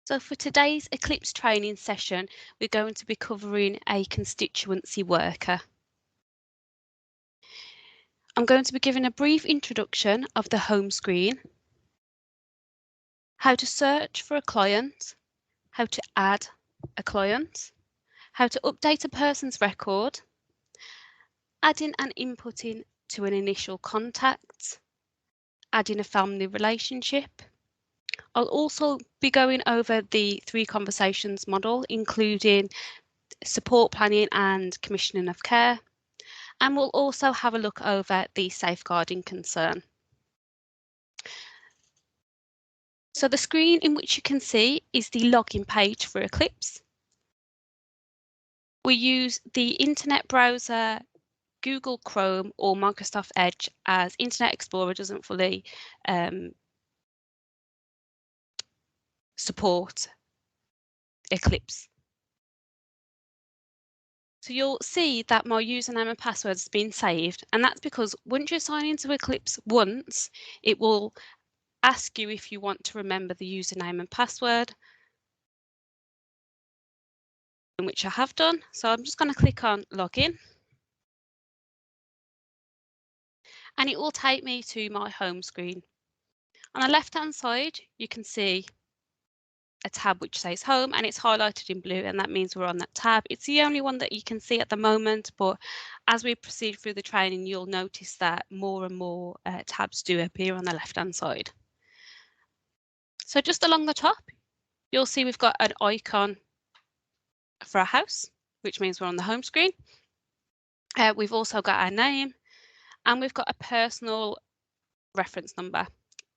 So for today's Eclipse training session, we're going to be covering a constituency worker. I'm going to be giving a brief introduction of the home screen, how to search for a client, how to add a client, how to update a person's record, adding and inputting to an initial contact, adding a family relationship. I'll also be going over the 3 conversations model, including support planning and commissioning of care. And we'll also have a look over the safeguarding concern. So the screen in which you can see is the login page for Eclipse. We use the internet browser, Google Chrome or Microsoft Edge, as Internet Explorer doesn't fully support Eclipse. So you'll see that my username and password has been saved, and that's because once you sign into Eclipse once, it will ask you if you want to remember the username and password, which I have done. So I'm just going to click on login. And it will take me to my home screen. On the left hand side, you can see a tab which says home, and it's highlighted in blue, and that means we're on that tab. It's the only one that you can see at the moment, but as we proceed through the training, you'll notice that more and more tabs do appear on the left hand side. So just along the top, you'll see we've got an icon for a house, which means we're on the home screen. We've also got our name, and we've got a personal reference number.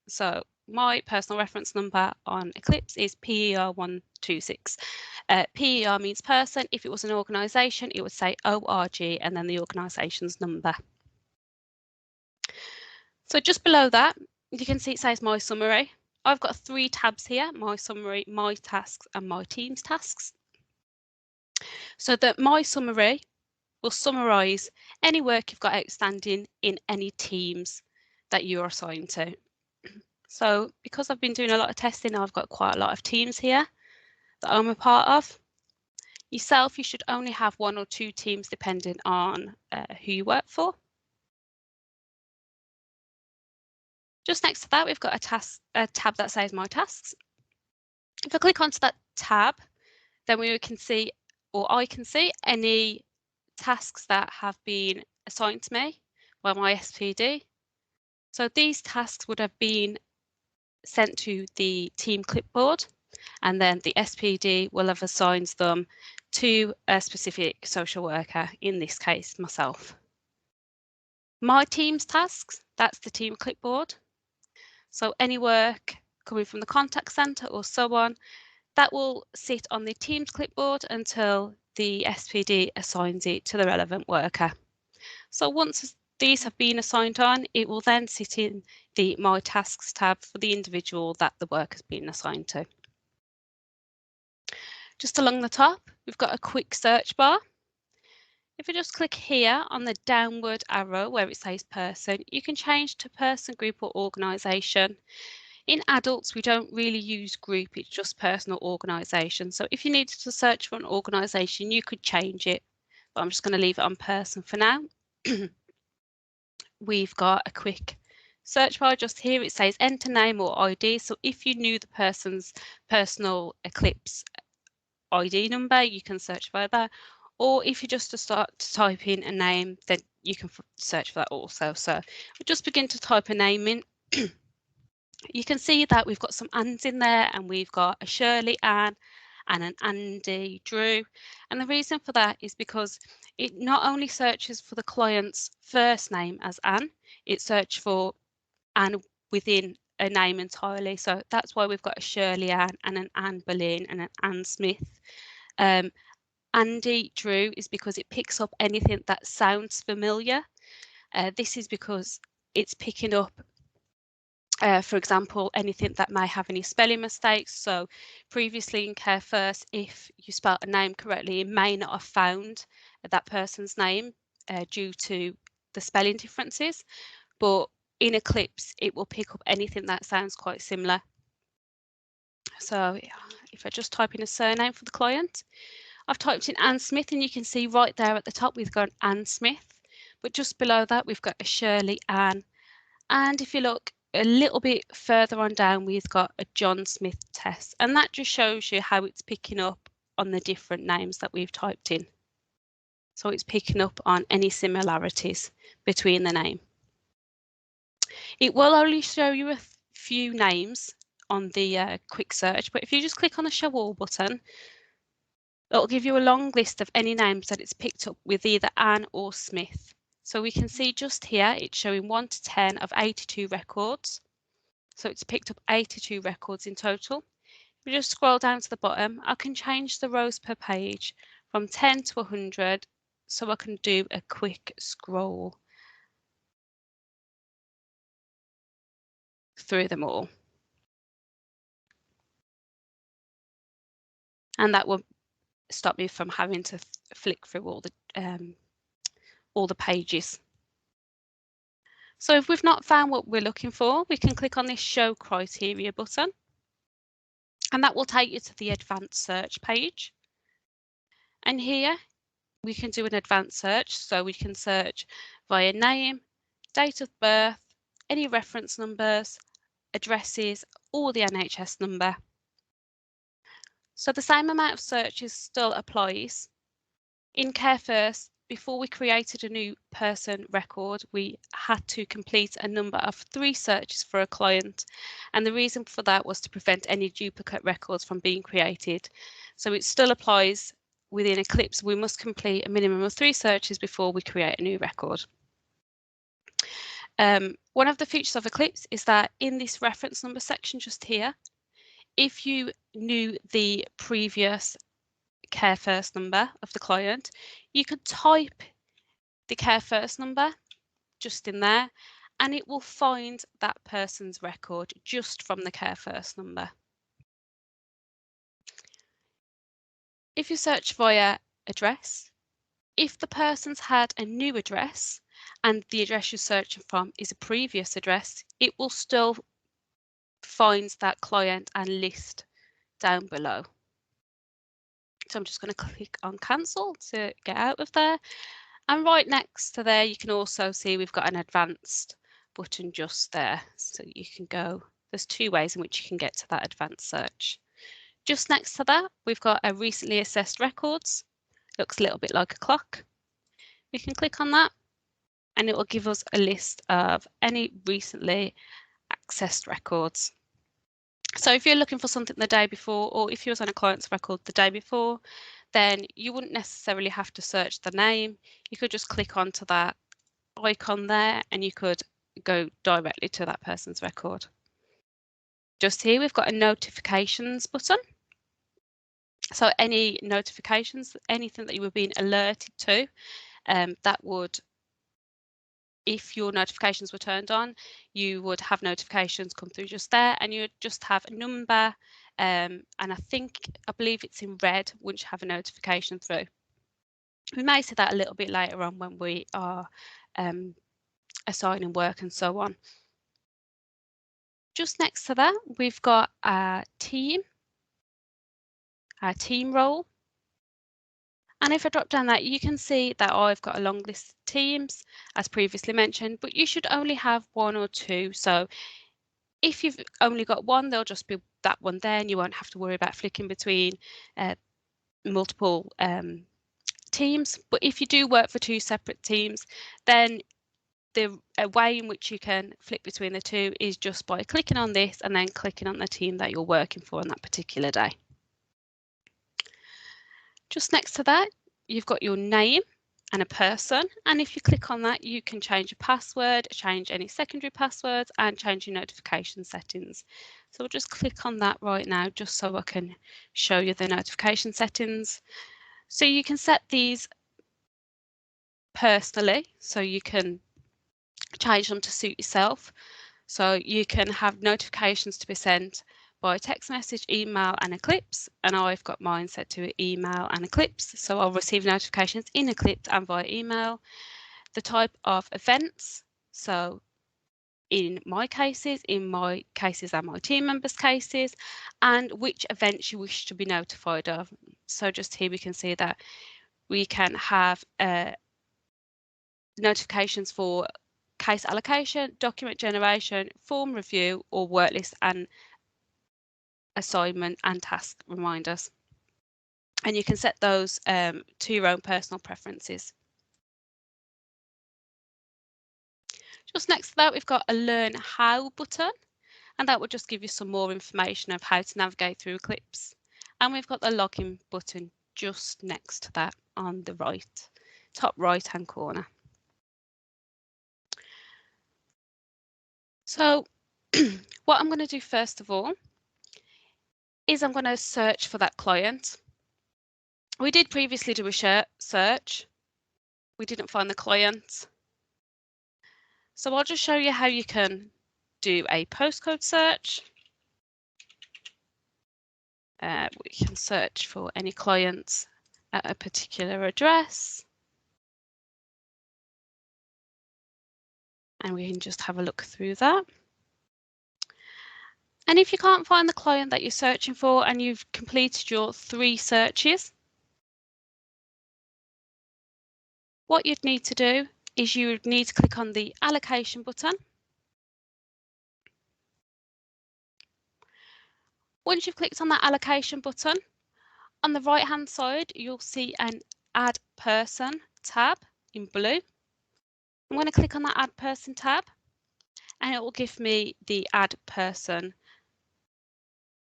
So my personal reference number on Eclipse is PER126. PER means person. If it was an organisation, it would say ORG and then the organisation's number. So just below that, you can see it says my summary. I've got 3 tabs here: my summary, my tasks, and my team's tasks. So that my summary will summarise any work you've got outstanding in any teams that you're assigned to. So because I've been doing a lot of testing, I've got quite a lot of teams here that I'm a part of. Yourself, you should only have 1 or 2 teams depending on who you work for. Just next to that, we've got a tab that says my tasks. If I click onto that tab, then we can see, or I can see, any tasks that have been assigned to me by my SPD. So these tasks would have been sent to the team clipboard, and then the SPD will have assigned them to a specific social worker, in this case myself. My team's tasks, that's the team clipboard. So any work coming from the contact centre or so on, that will sit on the team's clipboard until the SPD assigns it to the relevant worker. So once these have been assigned on, it will then sit in the My Tasks tab for the individual that the work has been assigned to. Just along the top, we've got a quick search bar. If you just click here on the downward arrow where it says person, you can change to person, group or organisation. In adults, we don't really use group, it's just person or organisation. So if you needed to search for an organisation, you could change it, but I'm just going to leave it on person for now. We've got a quick search bar just here. It says enter name or ID. So if you knew the person's personal Eclipse ID number, you can search by that. Or if you just start to type in a name, then you can search for that also. So we'll just begin to type a name in. You can see that we've got some Anns in there, and we've got a Shirley Ann and an Andy Drew. And the reason for that is because it not only searches for the client's first name as Ann, it searches for Ann within a name entirely. So that's why we've got a Shirley Ann and an Ann Boleyn and an Ann Smith. Andy Drew is because it picks up anything that sounds familiar. This is because it's picking up, for example, anything that may have any spelling mistakes. So previously in Care First, if you spelt a name correctly, it may not have found that person's name due to the spelling differences. But in Eclipse, it will pick up anything that sounds quite similar. So if I just type in a surname for the client, I've typed in Anne Smith, and you can see right there at the top we've got Anne Smith, but just below that we've got a Shirley Ann. And if you look a little bit further on down, we've got a John Smith Tess, and that just shows you how it's picking up on the different names that we've typed in. So it's picking up on any similarities between the name. It will only show you a few names on the quick search, but if you just click on the show all button, it'll give you a long list of any names that it's picked up with either Anne or Smith. So we can see just here it's showing 1 to 10 of 82 records. So it's picked up 82 records in total. If we just scroll down to the bottom, I can change the rows per page from 10 to 100, so I can do a quick scroll through them all. And that will stop me from having to flick through all the pages. So if we've not found what we're looking for, we can click on this Show Criteria button, and that will take you to the advanced search page. And here we can do an advanced search, so we can search via name, date of birth, any reference numbers, addresses, or the NHS number. So the same amount of searches still applies. In Care First, before we created a new person record, we had to complete a number of 3 searches for a client. And the reason for that was to prevent any duplicate records from being created. So it still applies within Eclipse. We must complete a minimum of 3 searches before we create a new record. One of the features of Eclipse is that in this reference number section just here, if you knew the previous Care First number of the client, you could type the Care First number just in there, and it will find that person's record just from the Care First number. If you search via address, if the person's had a new address and the address you're searching from is a previous address, it will still find that client and list down below. So I'm just going to click on cancel to get out of there. And right next to there, you can also see we've got an advanced button just there. So you can go, there's 2 ways in which you can get to that advanced search. Just next to that, we've got a recently assessed records. Looks a little bit like a clock. We can click on that and it will give us a list of any recently accessed records. So if you're looking for something the day before, or if you was on a client's record the day before, then you wouldn't necessarily have to search the name. You could just click onto that icon there and you could go directly to that person's record. Just here we've got a notifications button. So any notifications, anything that you were being alerted to, that would, if your notifications were turned on, you would have notifications come through just there, and you would just have a number, and I believe it's in red once you have a notification through. We may see that a little bit later on when we are assigning work and so on. Just next to that, we've got our team role. And if I drop down that, you can see that I've got a long list of teams, as previously mentioned, but you should only have 1 or 2. So if you've only got 1, there'll just be that one there, and you won't have to worry about flicking between multiple teams. But if you do work for 2 separate teams, then the way in which you can flick between the 2 is just by clicking on this and then clicking on the team that you're working for on that particular day. Just next to that, you've got your name and a person, and if you click on that, you can change your password, change any secondary passwords, and change your notification settings. So we'll just click on that right now just so I can show you the notification settings. So you can set these personally, so you can change them to suit yourself. So you can have notifications to be sent by text message, email, and Eclipse, and I've got mine set to email and Eclipse, so I'll receive notifications in Eclipse and via email. The type of events, so in my cases and my team members' cases, and which events you wish to be notified of. So just here we can see that we can have notifications for case allocation, document generation, form review, or work list and assignment and task reminders. And you can set those to your own personal preferences. Just next to that, we've got a Learn How button, and that will just give you some more information of how to navigate through Eclipse. And we've got the Login button just next to that on the top right hand corner. So what I'm going to do first of all is I'm going to search for that client. We did previously do a search. We didn't find the client. So I'll just show you how you can do a postcode search. We can search for any clients at a particular address. And we can just have a look through that. And if you can't find the client that you're searching for and you've completed your 3 searches, what you'd need to do is you would need to click on the allocation button. Once you've clicked on that allocation button, on the right hand side, you'll see an Add Person tab in blue. I'm going to click on that Add Person tab and it will give me the Add Person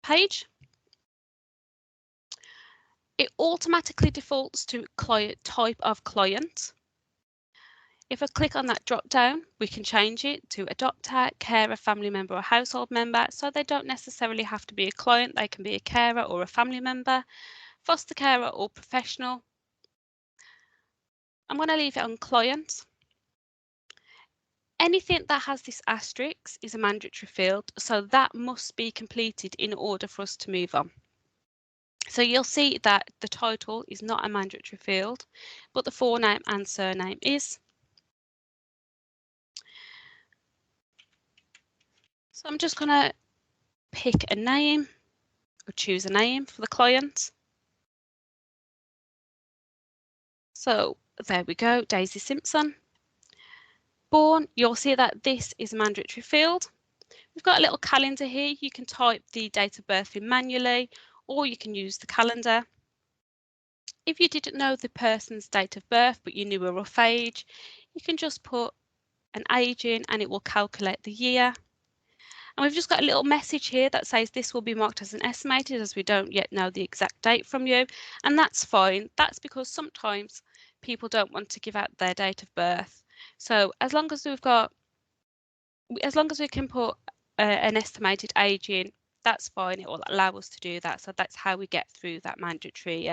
page. It automatically defaults to type of client. If I click on that drop down, we can change it to adopter, carer, family member or household member. So they don't necessarily have to be a client, they can be a carer or a family member, foster carer or professional. I'm going to leave it on client. Anything that has this asterisk is a mandatory field, so that must be completed in order for us to move on. So you'll see that the title is not a mandatory field, but the forename and surname is. So I'm just going to pick a name or choose a name for the client. So there we go, Daisy Simpson. Born, you'll see that this is a mandatory field. We've got a little calendar here. You can type the date of birth in manually, or you can use the calendar. If you didn't know the person's date of birth, but you knew a rough age, you can just put an age in and it will calculate the year. And we've just got a little message here that says this will be marked as an estimated, as we don't yet know the exact date from you. And that's fine. That's because sometimes people don't want to give out their date of birth. So as long as we can put an estimated age in, that's fine. It will allow us to do that. So that's how we get through that mandatory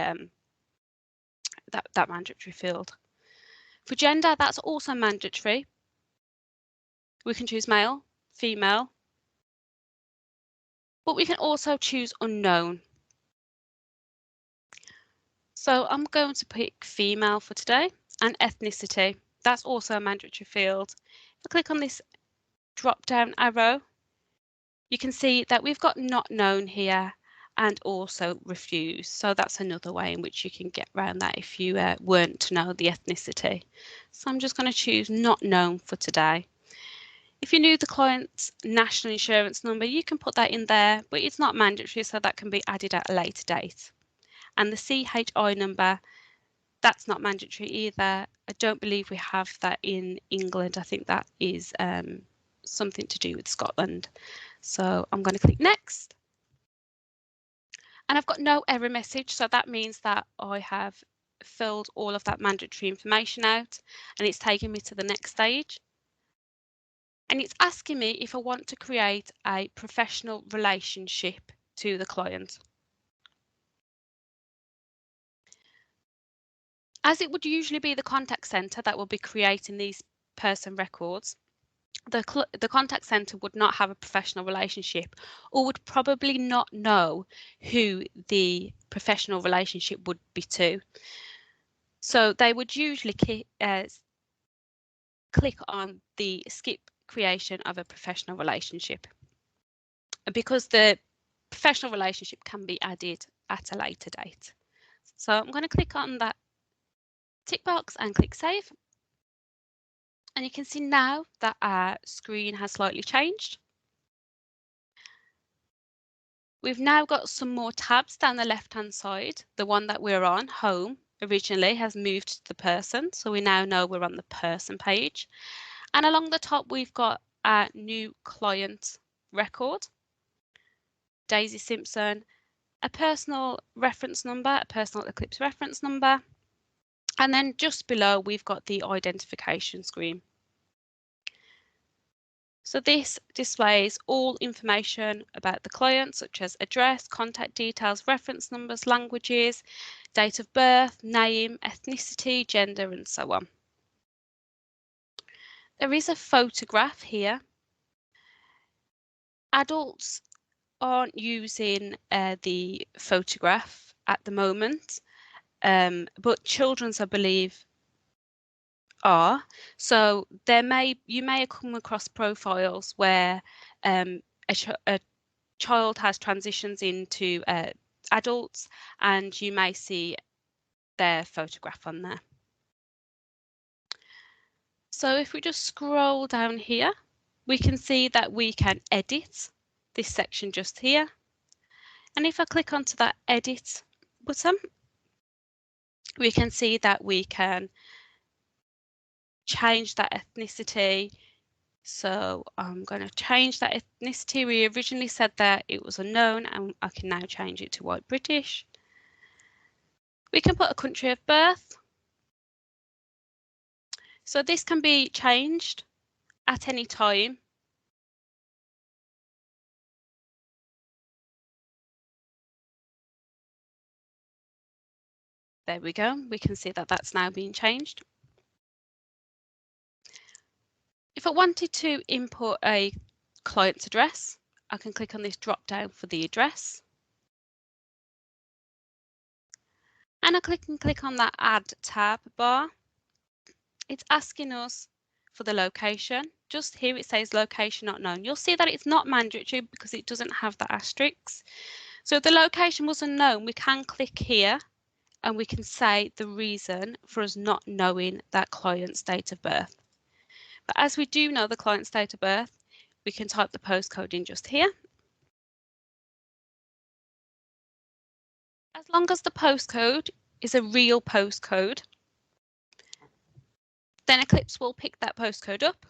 that mandatory field. For gender, that's also mandatory. We can choose male, female, but we can also choose unknown. So I'm going to pick female for today, and ethnicity. That's also a mandatory field. If I click on this drop down arrow, you can see that we've got not known here and also refuse. So that's another way in which you can get around that if you weren't to know the ethnicity. So I'm just going to choose not known for today. If you knew the client's national insurance number, you can put that in there, but it's not mandatory, so that can be added at a later date. And the CHI number, that's not mandatory either. I don't believe we have that in England. I think that is something to do with Scotland. So I'm going to click next. And I've got no error message, so that means that I have filled all of that mandatory information out and it's taking me to the next stage. And it's asking me if I want to create a professional relationship to the client. As it would usually be the contact centre that will be creating these person records, the contact centre would not have a professional relationship or would probably not know who the professional relationship would be to. So they would usually click on the skip creation of a professional relationship, because the professional relationship can be added at a later date. So I'm going to click on that tick box and click Save. And you can see now that our screen has slightly changed. We've now got some more tabs down the left-hand side. The one that we're on, Home, originally has moved to the person. So we now know we're on the person page. And along the top, we've got our new client record, Daisy Simpson, a personal reference number, a personal Eclipse reference number. And then just below, we've got the identification screen. So this displays all information about the client, such as address, contact details, reference numbers, languages, date of birth, name, ethnicity, gender, and so on. There is a photograph here. Adults aren't using the photograph at the moment, but children's, I believe, are. So you may come across profiles where a child has transitions into adults, and you may see their photograph on there. So if we just scroll down here, we can see that we can edit this section just here. And if I click onto that edit button, we can see that we can change that ethnicity. So I'm going to change that ethnicity. We originally said that it was unknown, and I can now change it to white British. We can put a country of birth. So this can be changed at any time. There we go. We can see that that's now been changed. If I wanted to import a client's address, I can click on this drop down for the address. And I click on that Add tab bar. It's asking us for the location. Just here it says location not known. You'll see that it's not mandatory because it doesn't have the asterisk. So if the location was unknown, we can click here and we can say the reason for us not knowing that client's date of birth. But as we do know the client's date of birth, we can type the postcode in just here. As long as the postcode is a real postcode, then Eclipse will pick that postcode up,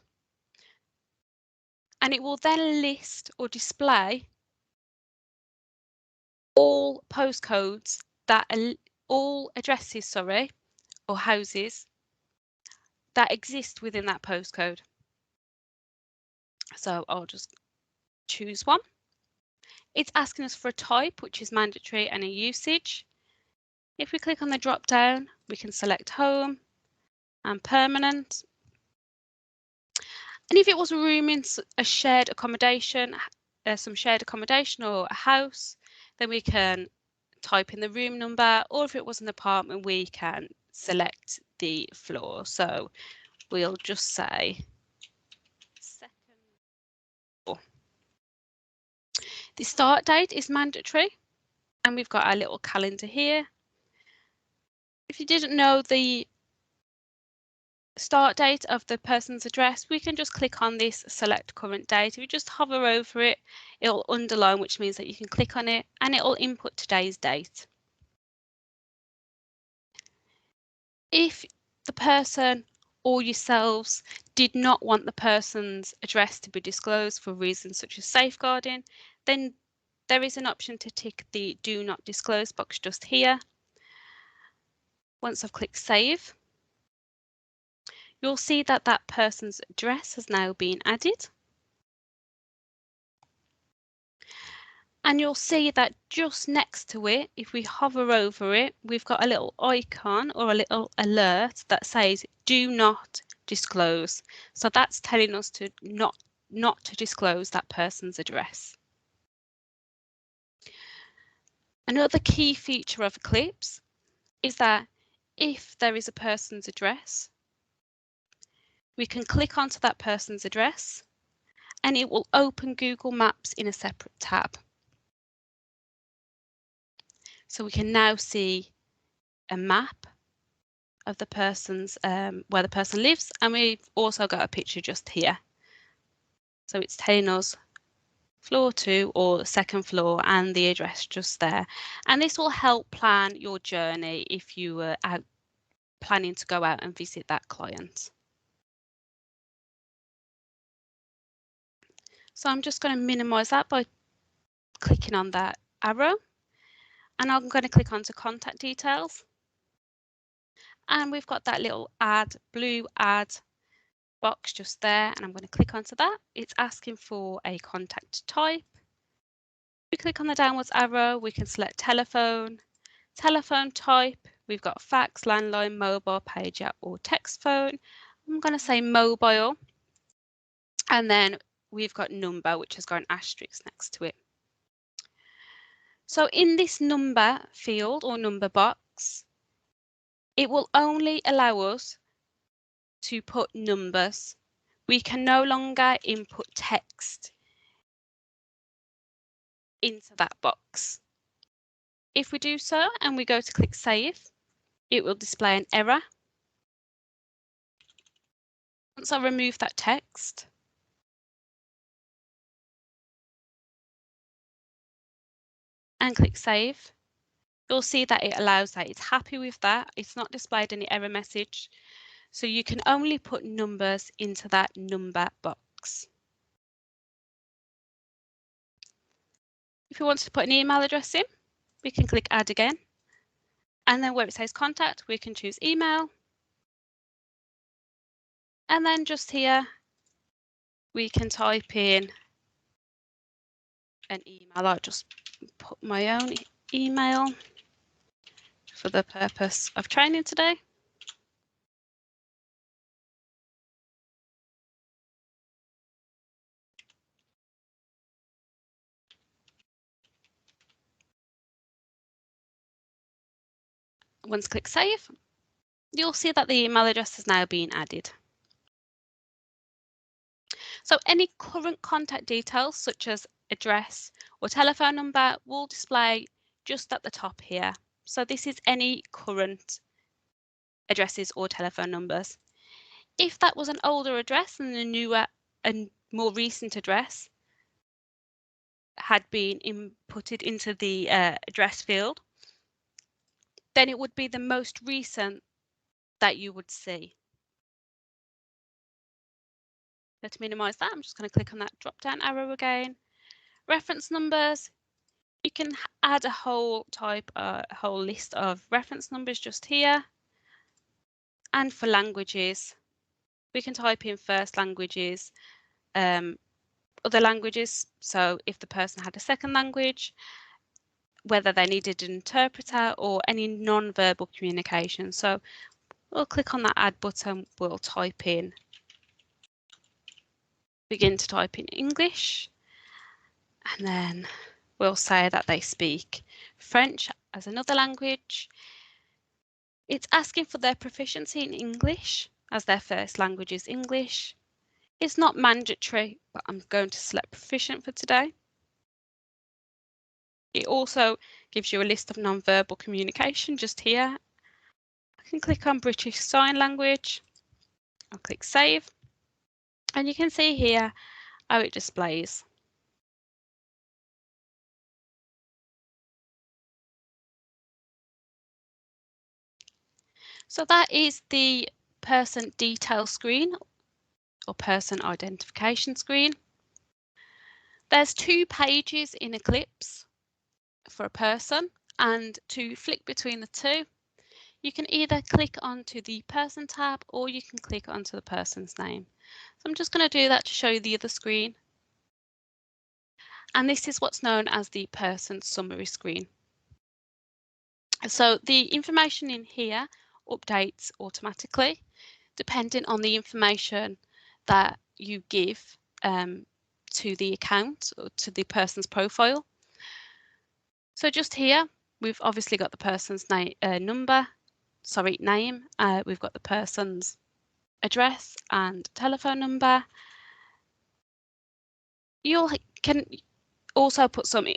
and it will then list or display all postcodes that all addresses, sorry, or houses that exist within that postcode. So I'll just choose one. It's asking us for a type, which is mandatory, and a usage. If we click on the drop down, we can select home and permanent. And if it was a room in a shared accommodation, some shared accommodation or a house, then we can type in the room number, or if it was an apartment, we can select the floor. So we'll just say second floor. The start date is mandatory, and we've got our little calendar here. If you didn't know the start date of the person's address, we can just click on this select current date. If you just hover over it, it'll underline, which means that you can click on it and it'll input today's date. If the person or yourselves did not want the person's address to be disclosed for reasons such as safeguarding, then there is an option to tick the do not disclose box just here. Once I've clicked save, you'll see that that person's address has now been added. And you'll see that just next to it, if we hover over it, we've got a little icon or a little alert that says do not disclose. So that's telling us to not to disclose that person's address. Another key feature of Eclipse is that if there is a person's address, we can click onto that person's address and it will open Google Maps in a separate tab. So we can now see a map of the person's where the person lives, and we've also got a picture just here. So it's telling us floor 2 or the second floor and the address just there. And this will help plan your journey if you were out planning to go out and visit that client. So I'm just going to minimize that by clicking on that arrow, and I'm going to click onto contact details. And we've got that little blue add box just there, and I'm going to click onto that. It's asking for a contact type. We click on the downwards arrow, we can select telephone type. We've got fax, landline, mobile, pager, or text phone. I'm going to say mobile, and then we've got number, which has got an asterisk next to it. So in this number field or number box, it will only allow us to put numbers. We can no longer input text into that box. If we do so and we go to click save, it will display an error. Once I remove that text, and click save, you'll see that it allows that. It's happy with that. It's not displayed any error message. So you can only put numbers into that number box. If we want to put an email address in, we can click add again. And then where it says contact, we can choose email. And then just here, we can type in an email. I'll just put my own email for the purpose of training today. Once click save, you'll see that the email address has now been added. So any current contact details such as address or telephone number will display just at the top here. So this is any current addresses or telephone numbers. If that was an older address and a newer and more recent address had been inputted into the address field, then it would be the most recent that you would see. So to minimize that, I'm just going to click on that drop down arrow again. Reference numbers, you can add a whole list of reference numbers just here. And for languages, we can type in first languages, other languages. So if the person had a second language, whether they needed an interpreter or any non-verbal communication. So we'll click on that add button, we'll type in, begin to type in English, and then we'll say that they speak French as another language. It's asking for their proficiency in English as their first language is English. It's not mandatory, but I'm going to select proficient for today. It also gives you a list of non-verbal communication just here. I can click on British Sign Language. I'll click save. And you can see here how it displays. So that is the person detail screen or person identification screen. There's 2 pages in Eclipse for a person, and to flick between the two, you can either click onto the person tab or you can click onto the person's name. So I'm just going to do that to show you the other screen. And this is what's known as the person summary screen. So the information in here updates automatically depending on the information that you give to the account or to the person's profile. So just here, we've obviously got the person's name. We've got the person's address and telephone number. You can also put some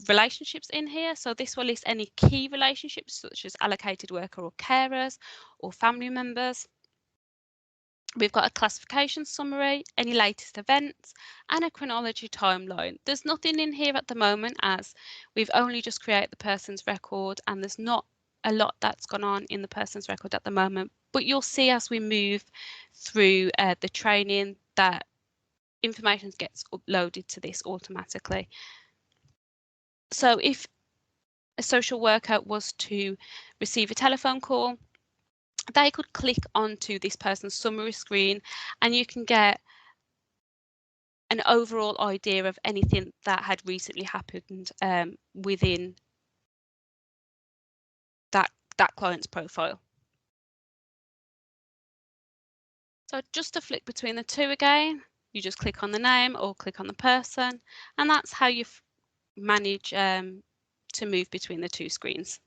relationships in here. So this will list any key relationships such as allocated worker or carers or family members. We've got a classification summary, any latest events, and a chronology timeline. There's nothing in here at the moment as we've only just created the person's record and there's not a lot that's gone on in the person's record at the moment. But you'll see as we move through the training that information gets uploaded to this automatically. So if a social worker was to receive a telephone call, they could click onto this person's summary screen and you can get an overall idea of anything that had recently happened within that client's profile. So just to flick between the two again, you just click on the name or click on the person, and that's how you manage to move between the two screens.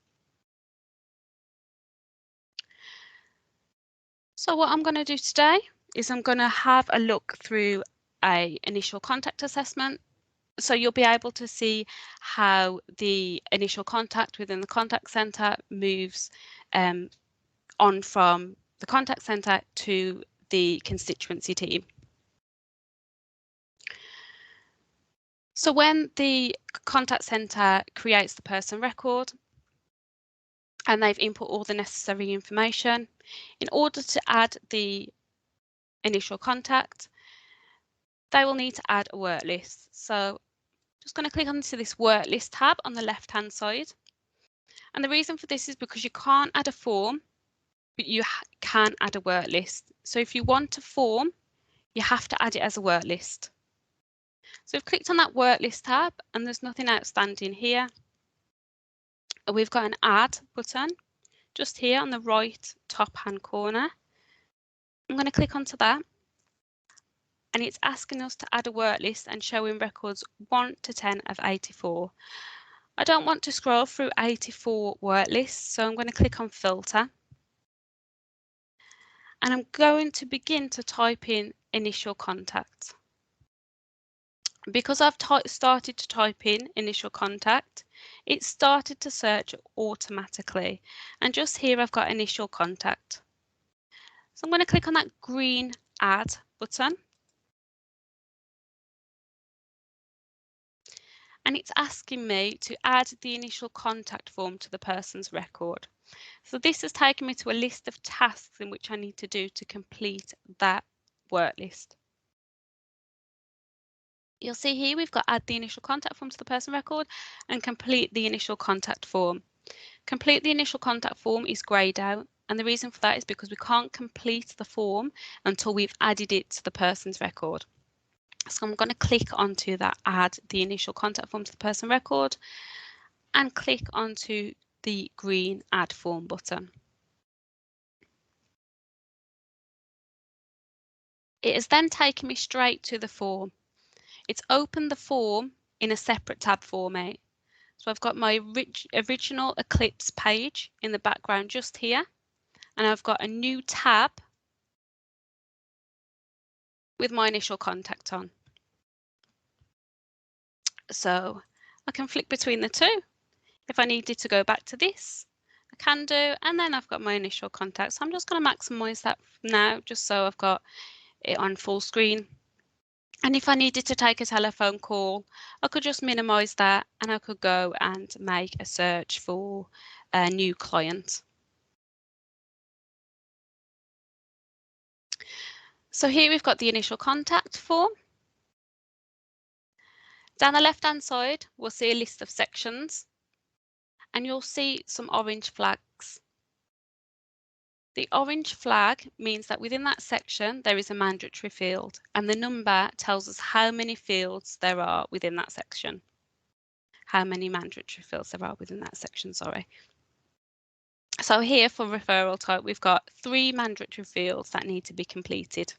So what I'm going to do today is I'm going to have a look through an initial contact assessment. So you'll be able to see how the initial contact within the contact centre moves on from the contact centre to the constituency team. So when the contact centre creates the person record and they've input all the necessary information, in order to add the initial contact, they will need to add a work list. So just going to click onto this work list tab on the left hand side. And the reason for this is because you can't add a form, but you can add a work list. So if you want a form, you have to add it as a work list. So we've clicked on that work list tab and there's nothing outstanding here. We've got an add button just here on the right top hand corner. I'm going to click onto that and it's asking us to add a work list and showing records 1 to 10 of 84. I don't want to scroll through 84 work lists, so I'm going to click on filter. And I'm going to begin to type in initial contact. Because I've started to type in initial contact, it started to search automatically. And just here I've got initial contact. So I'm going to click on that green add button. And it's asking me to add the initial contact form to the person's record. So this has taken me to a list of tasks in which I need to do to complete that work list. You'll see here we've got add the initial contact form to the person record and complete the initial contact form. Complete the initial contact form is greyed out, and the reason for that is because we can't complete the form until we've added it to the person's record. So I'm going to click onto that add the initial contact form to the person record and click onto the green add form button. It has then taken me straight to the form. It's opened the form in a separate tab for me. So I've got my original Eclipse page in the background just here, and I've got a new tab with my initial contact on. So I can flick between the two. If I needed to go back to this, I can do, and then I've got my initial contact. So I'm just going to maximize that now, just so I've got it on full screen. And if I needed to take a telephone call, I could just minimize that and I could go and make a search for a new client. So here we've got the initial contact form. Down the left-hand side, we'll see a list of sections and you'll see some orange flags. The orange flag means that within that section, there is a mandatory field and the number tells us how many fields there are within that section. How many mandatory fields there are within that section, sorry. So here for referral type, we've got 3 mandatory fields that need to be completed.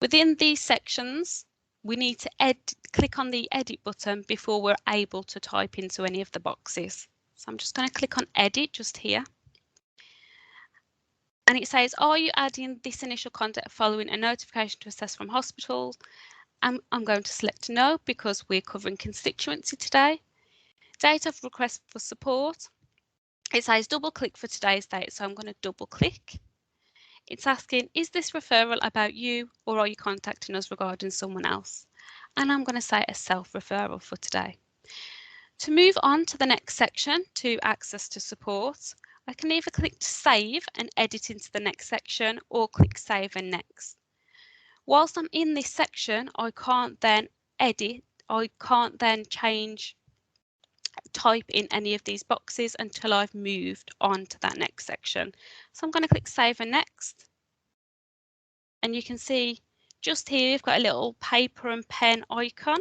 Within these sections, we need to click on the edit button before we're able to type into any of the boxes. So I'm just going to click on edit just here. And it says, are you adding this initial contact following a notification to assess from hospitals? I'm going to select no because we're covering constituency today. Date of request for support. It says double click for today's date, so I'm going to double click. It's asking, is this referral about you or are you contacting us regarding someone else? And I'm going to say a self-referral for today. To move on to the next section, to access to support, I can either click to save and edit into the next section or click save and next. Whilst I'm in this section, I can't then edit, I can't then type in any of these boxes until I've moved on to that next section. So I'm going to click save and next. And you can see just here, we've got a little paper and pen icon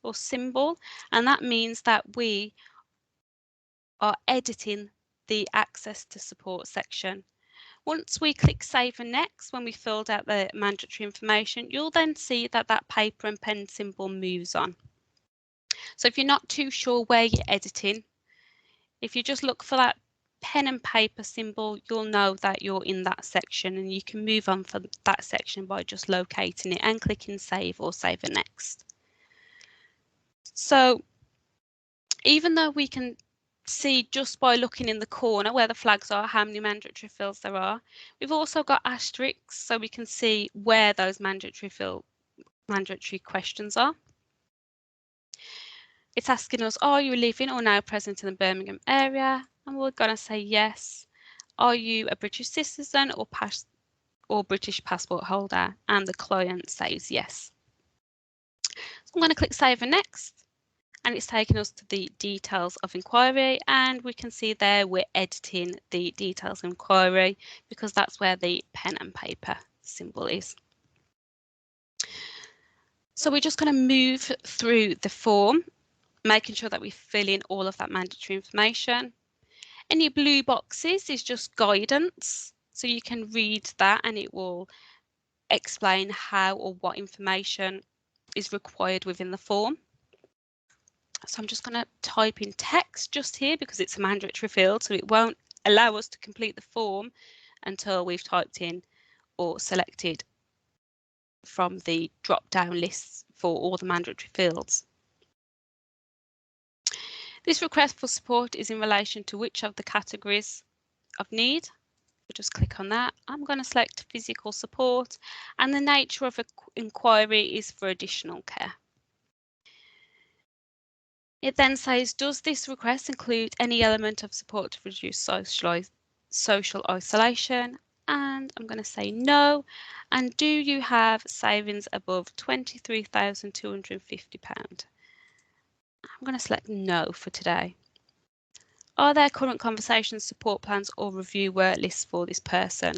or symbol, and that means that we are editing the access to support section. Once we click save and next, when we filled out the mandatory information, you'll then see that that paper and pen symbol moves on. So if you're not too sure where you're editing, if you just look for that pen and paper symbol, you'll know that you're in that section and you can move on from that section by just locating it and clicking save or save and next. So even though we can see just by looking in the corner where the flags are how many mandatory fields there are, we've also got asterisks so we can see where those mandatory questions are. It's asking us, are you living or now present in the Birmingham area? And we're going to say yes. Are you a British citizen or British passport holder? And the client says yes. So I'm going to click save and next. And it's taking us to the details of inquiry, and we can see there we're editing the details of inquiry because that's where the pen and paper symbol is. So we're just going to move through the form, making sure that we fill in all of that mandatory information. Any blue boxes is just guidance, so you can read that and it will explain how or what information is required within the form. So I'm just going to type in text just here because it's a mandatory field, so it won't allow us to complete the form until we've typed in or selected from the drop-down lists for all the mandatory fields. This request for support is in relation to which of the categories of need. We'll just click on that. I'm going to select physical support, and the nature of an inquiry is for additional care. It then says, does this request include any element of support to reduce social isolation? And I'm going to say no. And do you have savings above £23,250? I'm going to select no for today. Are there current conversations, support plans or review work lists for this person?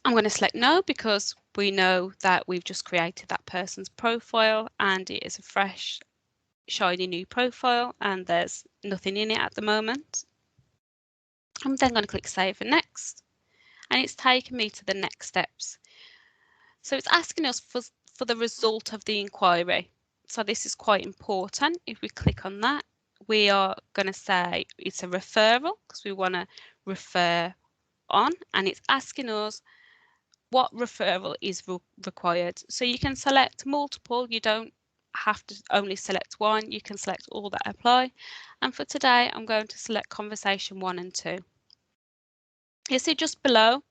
I'm going to select no because we know that we've just created that person's profile and it is a fresh shiny new profile and there's nothing in it at the moment. I'm then going to click save and next, and it's taking me to the next steps. So it's asking us for the result of the inquiry. So this is quite important. If we click on that, we are going to say it's a referral because we want to refer on, and it's asking us what referral is required. So you can select multiple, you don't have to only select one, you can select all that apply. And for today, I'm going to select conversation 1 and 2. You see just below,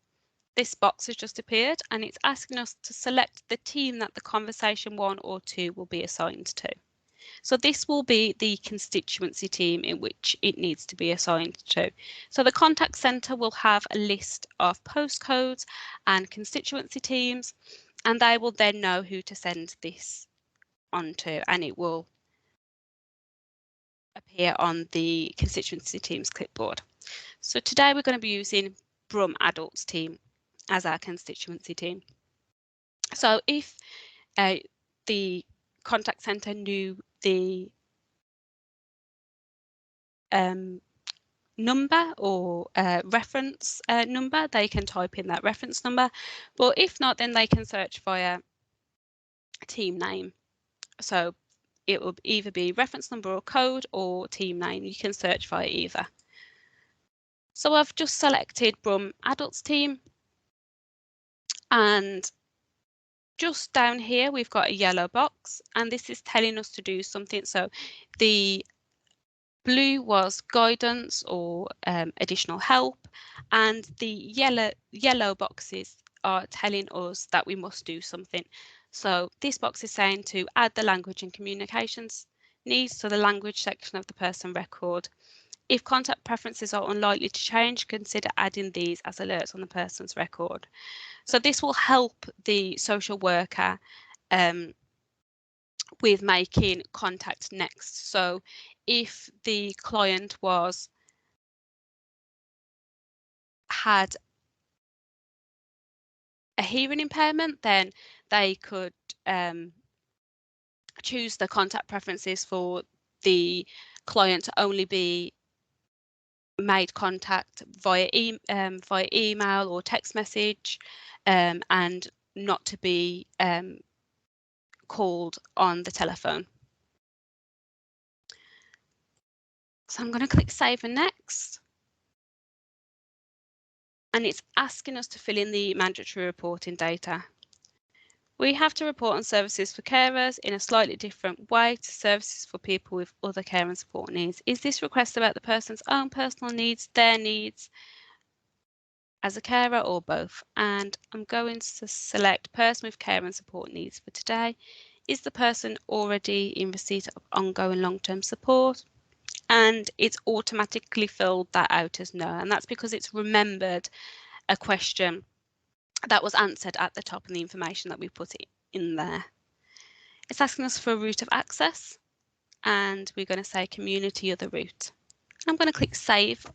this box has just appeared and it's asking us to select the team that the conversation 1 or 2 will be assigned to. So this will be the constituency team in which it needs to be assigned to. So the contact centre will have a list of postcodes and constituency teams, and they will then know who to send this onto, and it will appear on the constituency team's clipboard. So today we're going to be using Brum Adults team as our constituency team. So if the contact centre knew the number or reference number, they can type in that reference number, but if not, then they can search via team name. So it will either be reference number or code or team name. You can search via either. So I've just selected Brum Adults team, and just down here we've got a yellow box, and this is telling us to do something. So the blue was guidance or additional help, and the yellow boxes are telling us that we must do something. So this box is saying to add the language and communications needs to the language section of the person record. If contact preferences are unlikely to change, consider adding these as alerts on the person's record. So this will help the social worker with making contact next. So if the client had a hearing impairment, then they could choose the contact preferences for the client to only be made contact via email or text message, and not to be called on the telephone. So I'm going to click Save and Next. And it's asking us to fill in the mandatory reporting data. We have to report on services for carers in a slightly different way to services for people with other care and support needs. Is this request about the person's own personal needs, their needs as a carer, or both? And I'm going to select person with care and support needs for today. Is the person already in receipt of ongoing long-term support? And it's automatically filled that out as no, and that's because it's remembered a question that was answered at the top of the information that we put in there. It's asking us for a route of access, and we're going to say community other route. I'm going to click Save,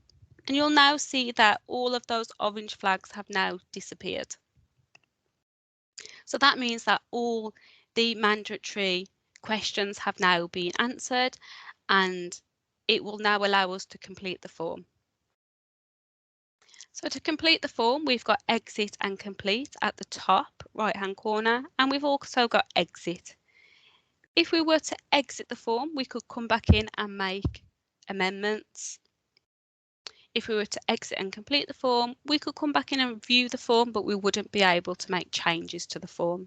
and you'll now see that all of those orange flags have now disappeared. So that means that all the mandatory questions have now been answered, and it will now allow us to complete the form. So to complete the form, we've got exit and complete at the top right hand corner, and we've also got exit. If we were to exit the form, we could come back in and make amendments. If we were to exit and complete the form, we could come back in and view the form, but we wouldn't be able to make changes to the form.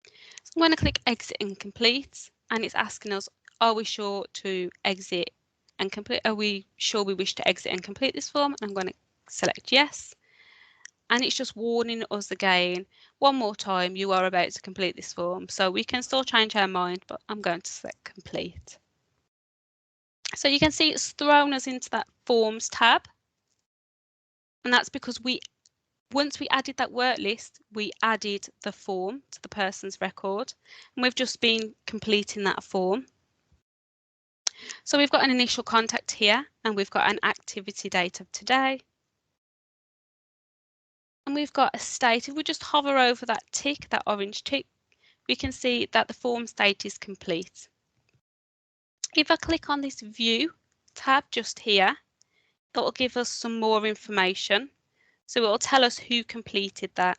So I'm going to click exit and complete, and it's asking us, are we sure to exit and complete? Are we sure we wish to exit and complete this form? And I'm going to select yes. And it's just warning us again, one more time, you are about to complete this form. So we can still change our mind, but I'm going to select complete. So you can see it's thrown us into that Forms tab. And that's because once we added that work list, we added the form to the person's record. And we've just been completing that form. So we've got an initial contact here, and we've got an activity date of today. And we've got a state. If we just hover over that tick, that orange tick, we can see that the form state is complete. If I click on this View tab just here, it will give us some more information. So it will tell us who completed that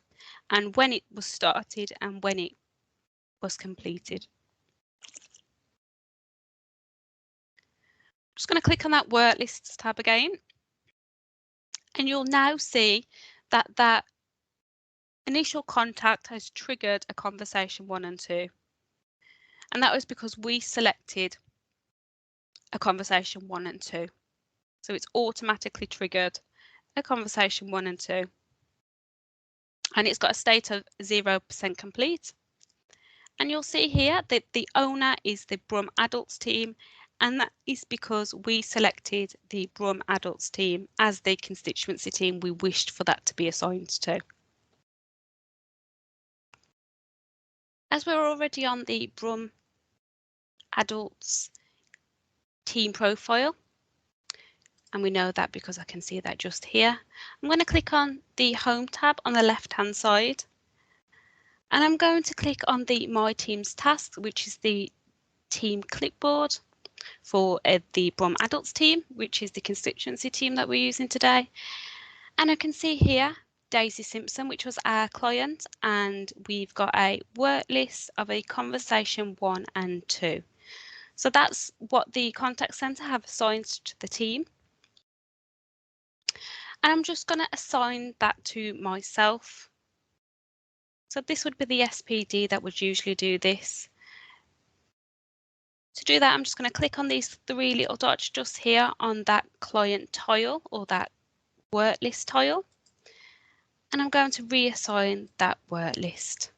and when it was started and when it was completed. I'm just going to click on that Work Lists tab again, and you'll now see that that initial contact has triggered a conversation 1 and 2. And that was because we selected a conversation 1 and 2. So it's automatically triggered a conversation 1 and 2. And it's got a state of 0% complete. And you'll see here that the owner is the Brum Adults team, and that is because we selected the Brum Adults team as the constituency team we wished for that to be assigned to. As we're already on the Brum Adults team profile, and we know that because I can see that just here, I'm going to click on the Home tab on the left-hand side, and I'm going to click on the My Teams tasks, which is the team clipboard for the Brum Adults team, which is the constituency team that we're using today. And I can see here Daisy Simpson, which was our client, and we've got a work list of a conversation 1 and 2. So that's what the contact centre have assigned to the team. And I'm just going to assign that to myself. So this would be the SPD that would usually do this. To do that, I'm just going to click on these three little dots just here on that client tile or that work list tile. And I'm going to reassign that work list.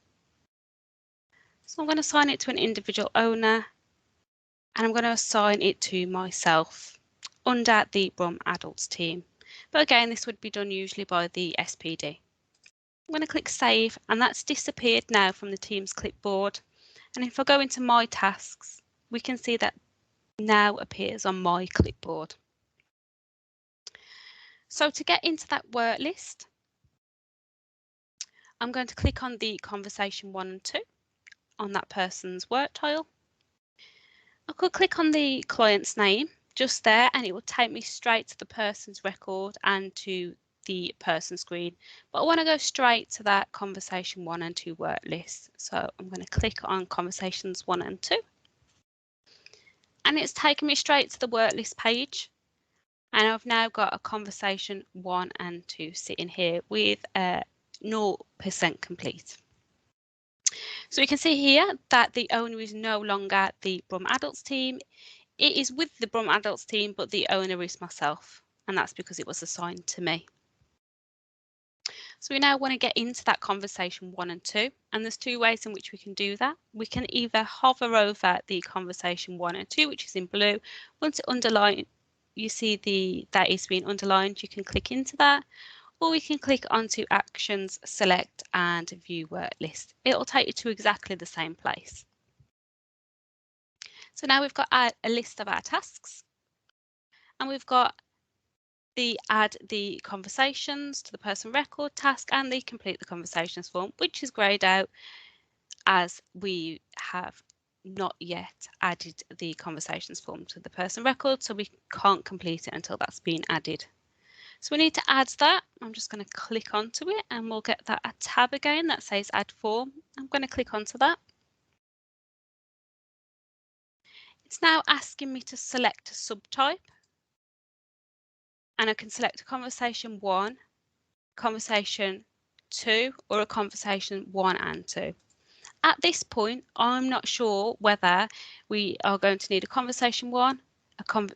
So I'm going to assign it to an individual owner, and I'm going to assign it to myself under the Brum Adults team. But again, this would be done usually by the SPD. I'm going to click Save, and that's disappeared now from the team's clipboard. And if I go into My Tasks, we can see that now appears on my clipboard. So to get into that work list, I'm going to click on the conversation 1 and 2 on that person's work tile. I could click on the client's name just there, and it will take me straight to the person's record and to the person screen. But I want to go straight to that conversation 1 and 2 work list. So I'm going to click on conversations 1 and 2. And it's taken me straight to the work list page. And I've now got a conversation 1 and 2 sitting here with 0% complete. So we can see here that the owner is no longer the Brum Adults team. It is with the Brum Adults team, but the owner is myself, and that's because it was assigned to me. So we now want to get into that conversation 1 and 2, and there's two ways in which we can do that. We can either hover over the conversation 1 and 2, which is in blue. Once it underlined, you see that is being underlined, you can click into that, or we can click onto Actions, Select and View Work List. It'll take you to exactly the same place. So now we've got a list of our tasks, and we've got the add the conversations to the person record task and the complete the conversations form, which is greyed out as we have not yet added the conversations form to the person record, so we can't complete it until that's been added. So we need to add that. I'm just going to click onto it, and we'll get that a tab again that says add form. I'm going to click onto that. It's now asking me to select a subtype, and I can select a conversation 1, conversation 2, or a conversation 1 and 2. At this point, I'm not sure whether we are going to need a conversation 1,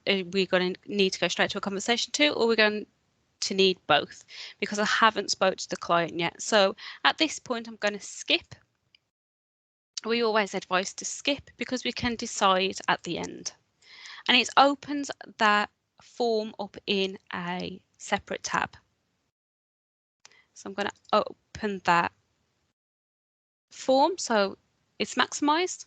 we're going to need to go straight to a conversation 2, or we're going to need both, because I haven't spoke to the client yet. So at this point, I'm going to skip. We always advise to skip because we can decide at the end. And it opens that form up in a separate tab. So I'm going to open that form so it's maximized.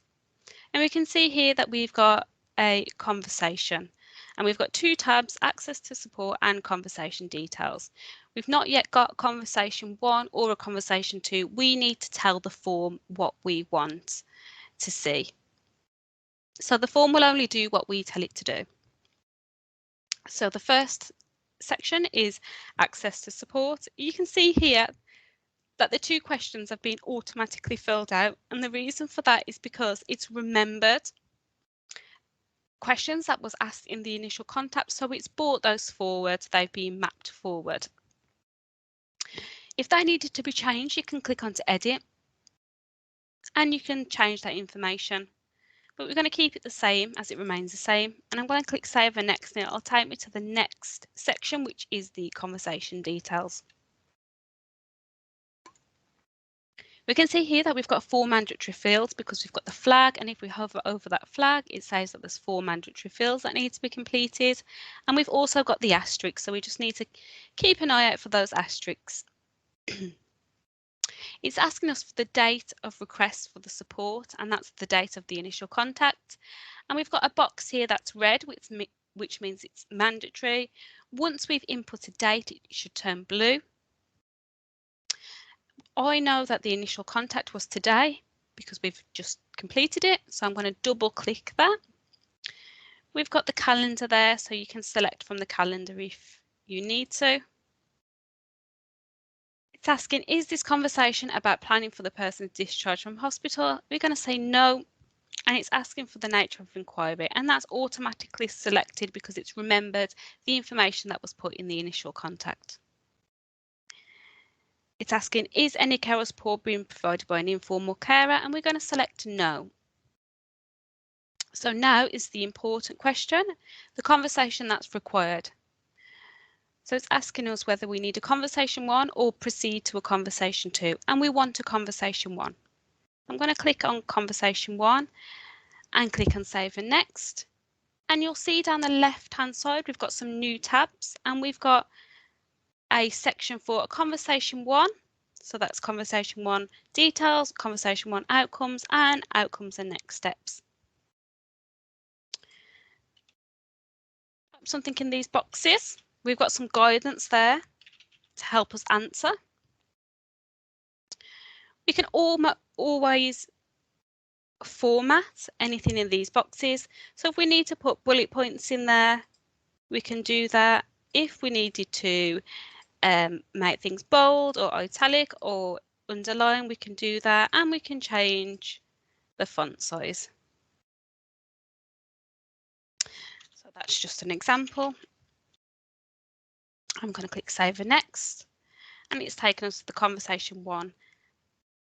And we can see here that we've got a conversation, and we've got two tabs, access to support and conversation details. We've not yet got conversation 1 or a conversation 2. We need to tell the form what we want to see. So the form will only do what we tell it to do. So the first section is access to support. You can see here that the two questions have been automatically filled out, and the reason for that is because it's remembered questions that was asked in the initial contact, so it's brought those forward, they've been mapped forward. If they needed to be changed, you can click onto edit and you can change that information, but we're going to keep it the same as it remains the same. And I'm going to click save and next, and it'll take me to the next section, which is the conversation details. We can see here that we've got 4 mandatory fields because we've got the flag, and if we hover over that flag, it says that there's 4 mandatory fields that need to be completed. And we've also got the asterisk, so we just need to keep an eye out for those asterisks. It's asking us for the date of request for the support, and that's the date of the initial contact. And we've got a box here that's red, which means it's mandatory. Once we've inputted date, it should turn blue. I know that the initial contact was today because we've just completed it, so I'm going to double click that. We've got the calendar there, so you can select from the calendar if you need to. It's asking, is this conversation about planning for the person's discharge from hospital? We're going to say no, and it's asking for the nature of inquiry, and that's automatically selected because it's remembered the information that was put in the initial contact. It's asking, is any care or support being provided by an informal carer? And we're going to select no. So now is the important question, the conversation that's required. So it's asking us whether we need a conversation 1 or proceed to a conversation 2, and we want a conversation 1. I'm going to click on conversation 1 and click on save and next. And you'll see down the left hand side we've got some new tabs, and we've got a section for a conversation 1. So that's conversation 1 details, conversation 1 outcomes, and outcomes and next steps. Something in these boxes. We've got some guidance there to help us answer. We can always format anything in these boxes. So if we need to put bullet points in there, we can do that. If we needed to make things bold or italic or underline, we can do that, and we can change the font size. So that's just an example. I'm going to click save and next, and it's taken us to the conversation 1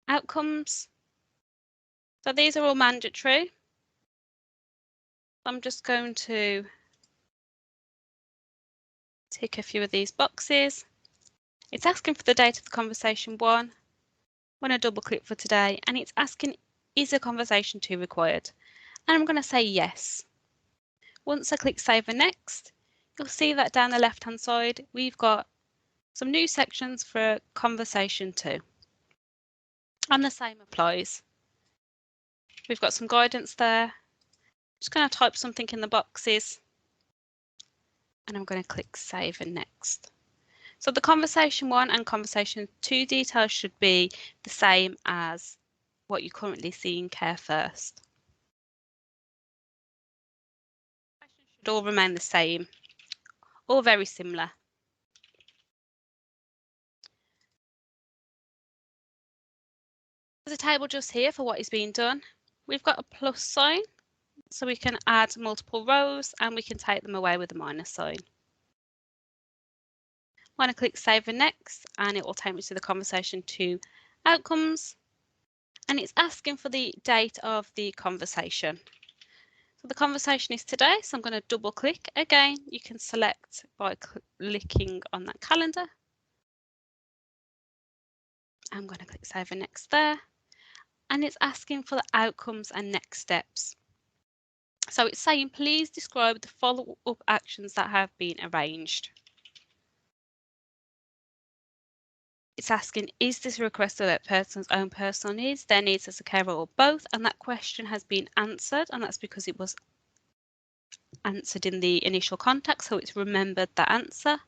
outcomes. So these are all mandatory. I'm just going to tick a few of these boxes. It's asking for the date of the conversation 1. When I double click for today, and it's asking, is a conversation 2 required? And I'm going to say yes. Once I click save and next, you'll see that down the left hand side we've got some new sections for conversation 2. And the same applies. We've got some guidance there. Just going to type something in the boxes, and I'm going to click save and next. So the conversation 1 and conversation 2 details should be the same as what you currently see in Care First. Questions should all remain the same, or very similar. There's a table just here for what is being done. We've got a plus sign, so we can add multiple rows, and we can take them away with a minus sign. I'm going to click save and next, and it will take me to the conversation 2 outcomes, and it's asking for the date of the conversation. So the conversation is today, so I'm going to double click. Again, you can select by clicking on that calendar. I'm going to click save and next there, and it's asking for the outcomes and next steps. So it's saying, please describe the follow-up actions that have been arranged. It's asking, is this a request of that person's own personal needs, their needs as a carer, or both? And that question has been answered, and that's because it was answered in the initial contact, so it's remembered that answer.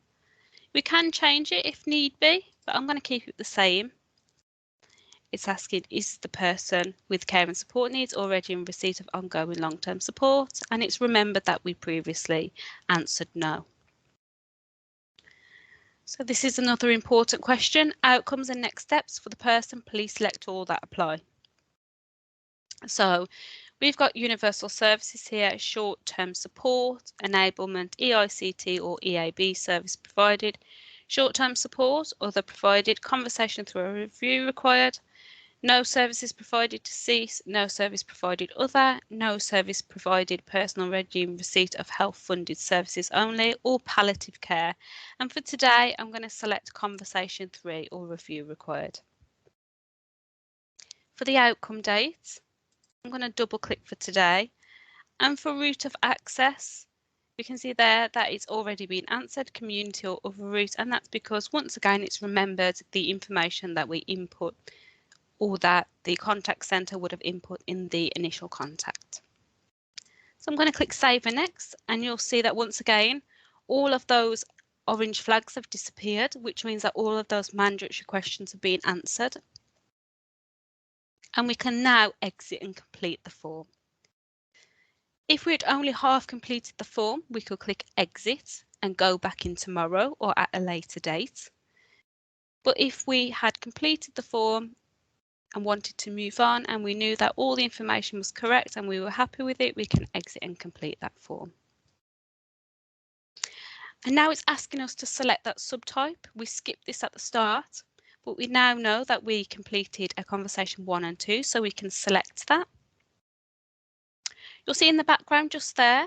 We can change it if need be, but I'm going to keep it the same. It's asking, is the person with care and support needs already in receipt of ongoing long-term support? And it's remembered that we previously answered no. So this is another important question. Outcomes and next steps for the person, please select all that apply. So we've got universal services here, short-term support, enablement, EICT or EAB service provided, short-term support, other provided, conversation through a review required, no services provided to cease, no service provided other, no service provided person already in receipt of health funded services only, or palliative care. And for today, I'm going to select conversation 3 or review required. For the outcome date, I'm going to double click for today. And for route of access, we can see there that it's already been answered, community or other route, and that's because once again it's remembered the information that we input or that the contact centre would have input in the initial contact. So I'm going to click save and next, and you'll see that once again all of those orange flags have disappeared, which means that all of those mandatory questions have been answered. And we can now exit and complete the form. If we had only half completed the form, we could click exit and go back in tomorrow or at a later date. But if we had completed the form and wanted to move on, and we knew that all the information was correct and we were happy with it, we can exit and complete that form. And now it's asking us to select that subtype. We skipped this at the start, but we now know that we completed a conversation 1 and 2, so we can select that. You'll see in the background just there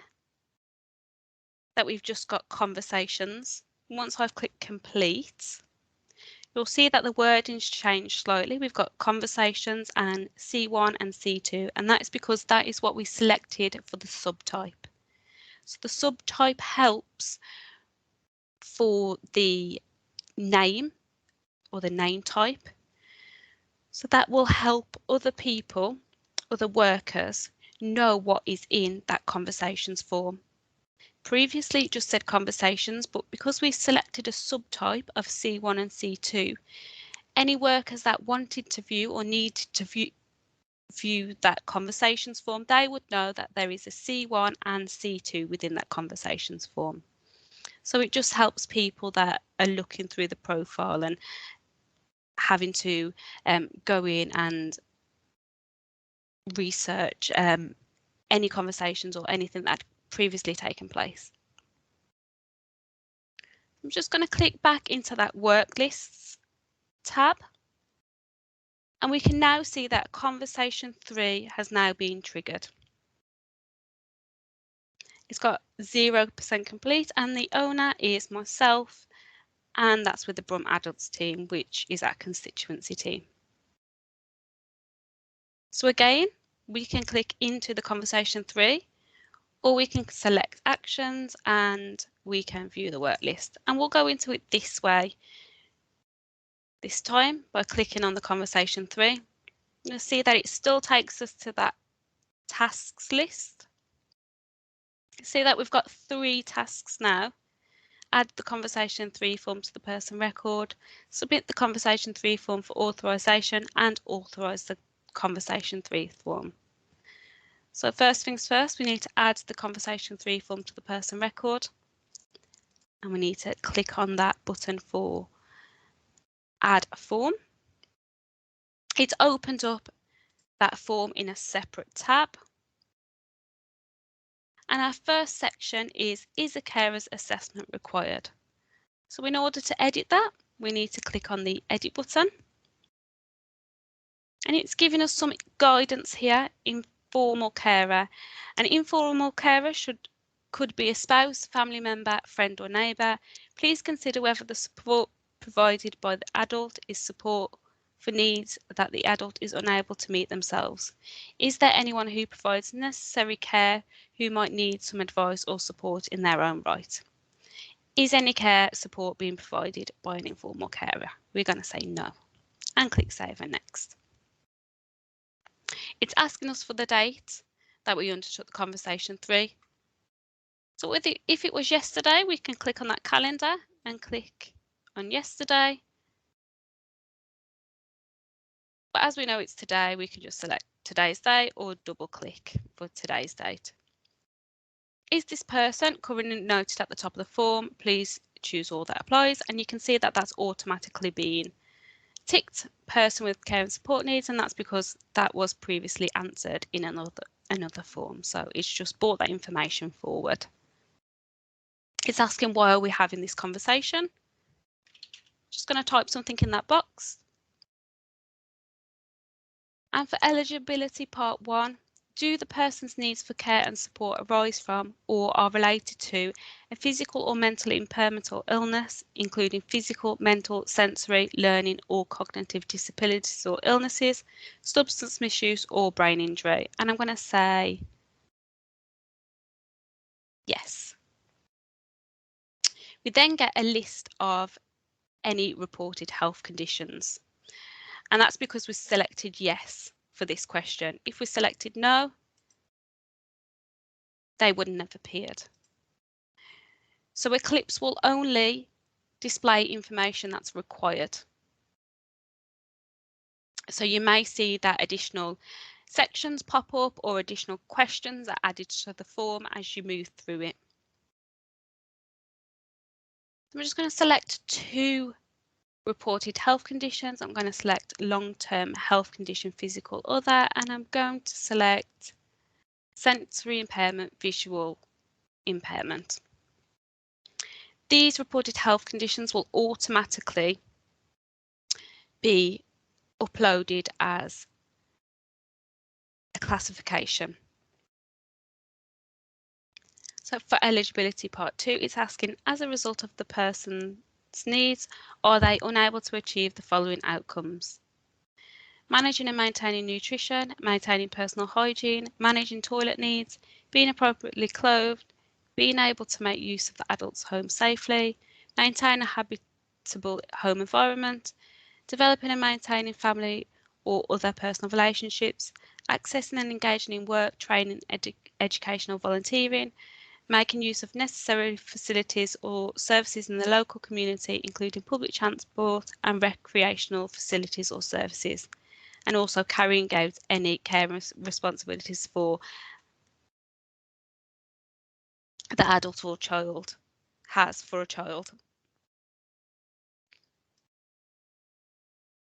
that we've just got conversations. Once I've clicked complete, you'll see that the wording's changed slightly. We've got conversations and C1 and C2, and that is because that is what we selected for the subtype. So the subtype helps for the name or the name type. So that will help other people, other workers, know what is in that conversations form. Previously, it just said conversations, but because we selected a subtype of C1 and C2, any workers that wanted to view or needed to view that conversations form, they would know that there is a C1 and C2 within that conversations form. So it just helps people that are looking through the profile and having to go in and research any conversations or anything that had previously taken place. I'm just going to click back into that work lists tab, and we can now see that conversation 3 has now been triggered. It's got 0% complete, and the owner is myself, and that's with the Brum Adults team, which is our constituency team. So again, we can click into the conversation 3, or we can select actions and we can view the work list. And we'll go into it this way this time by clicking on the conversation 3. You'll see that it still takes us to that tasks list. See that we've got 3 tasks now. Add the conversation 3 form to the person record, submit the conversation 3 form for authorisation, and authorise the conversation 3 form. So first things first, we need to add the conversation 3 form to the person record, and we need to click on that button for add a form. It's opened up that form in a separate tab. And our first section is a carer's assessment required? So in order to edit that, we need to click on the edit button. And it's giving us some guidance here. Informal carer. An informal carer could be a spouse, family member, friend or neighbour. Please consider whether the support provided by the adult is support for needs that the adult is unable to meet themselves. Is there anyone who provides necessary care who might need some advice or support in their own right? Is any care support being provided by an informal carer? We're going to say no and click Save and Next. It's asking us for the date that we undertook the conversation 3. So if it was yesterday, we can click on that calendar and click on yesterday. But as we know it's today, we can just select today's date or double click for today's date. Is this person currently noted at the top of the form? Please choose all that applies, and you can see that that's automatically been ticked person with care and support needs, and that's because that was previously answered in another form. So it's just brought that information forward. It's asking why are we having this conversation. Just going to type something in that box. And for eligibility part 1, do the person's needs for care and support arise from or are related to a physical or mental impairment or illness, including physical, mental, sensory, learning or cognitive disabilities or illnesses, substance misuse or brain injury? And I'm going to say yes. We then get a list of any reported health conditions. And that's because we selected yes for this question. If we selected no, they wouldn't have appeared. So Eclipse will only display information that's required. So you may see that additional sections pop up or additional questions are added to the form as you move through it. I'm just going to select 2 reported health conditions. I'm going to select long-term health condition, physical other, and I'm going to select sensory impairment, visual impairment. These reported health conditions will automatically be uploaded as a classification. So for eligibility part 2, it's asking, as a result of the person's needs, are they unable to achieve the following outcomes? Managing and maintaining nutrition, maintaining personal hygiene, managing toilet needs, being appropriately clothed, being able to make use of the adult's home safely, maintain a habitable home environment, developing and maintaining family or other personal relationships, accessing and engaging in work, training, educational volunteering, making use of necessary facilities or services in the local community, including public transport and recreational facilities or services, and also carrying out any care responsibilities for the adult or child has for a child.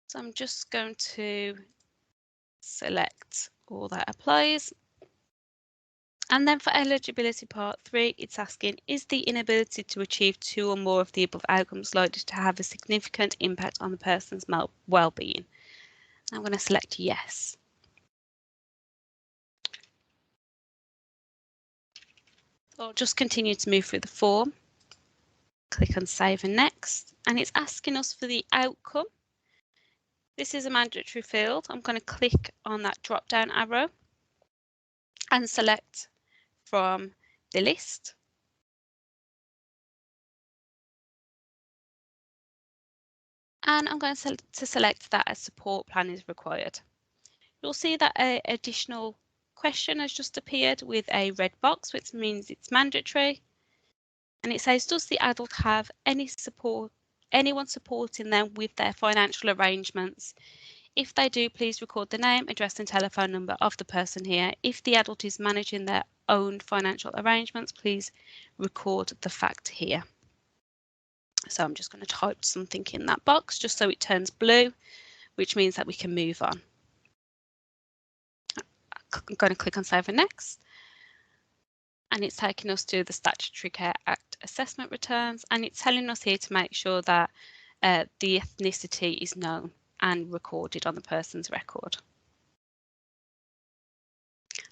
So I'm just going to select all that applies. And then for eligibility part 3, it's asking, is the inability to achieve 2 or more of the above outcomes likely to have a significant impact on the person's well-being? I'm going to select yes. So I'll just continue to move through the form. Click on Save and Next, and it's asking us for the outcome. This is a mandatory field. I'm going to click on that drop-down arrow and select from the list. And I'm going to select that a support plan is required. You'll see that an additional question has just appeared with a red box, which means it's mandatory. And it says, does the adult have anyone supporting them with their financial arrangements? If they do, please record the name, address and telephone number of the person here. If the adult is managing their own financial arrangements, please record the fact here. So I'm just going to type something in that box just so it turns blue, which means that we can move on. I'm going to click on Save and Next. And it's taking us to the Statutory Care Act assessment returns, and it's telling us here to make sure that the ethnicity is known and recorded on the person's record.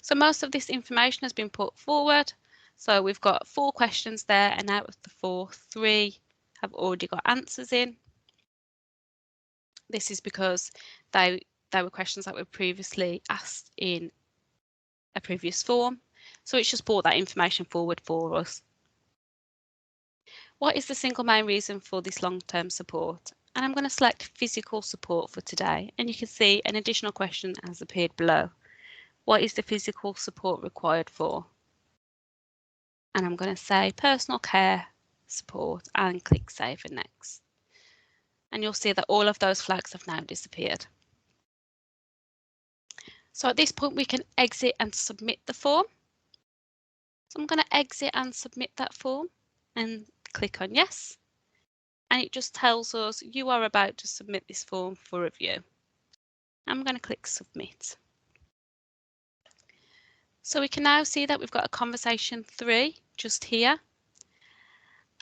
So most of this information has been put forward. So we've got 4 questions there, and out of the 4, 3 have already got answers in. This is because they were questions that were previously asked in a previous form. So it's just brought that information forward for us. What is the single main reason for this long-term support? And I'm going to select physical support for today. And you can see an additional question has appeared below. What is the physical support required for? And I'm going to say personal care support and click Save and Next. And you'll see that all of those flags have now disappeared. So at this point, we can exit and submit the form. So I'm going to exit and submit that form and click on yes. And it just tells us you are about to submit this form for review. I'm going to click Submit. So we can now see that we've got a conversation 3 just here.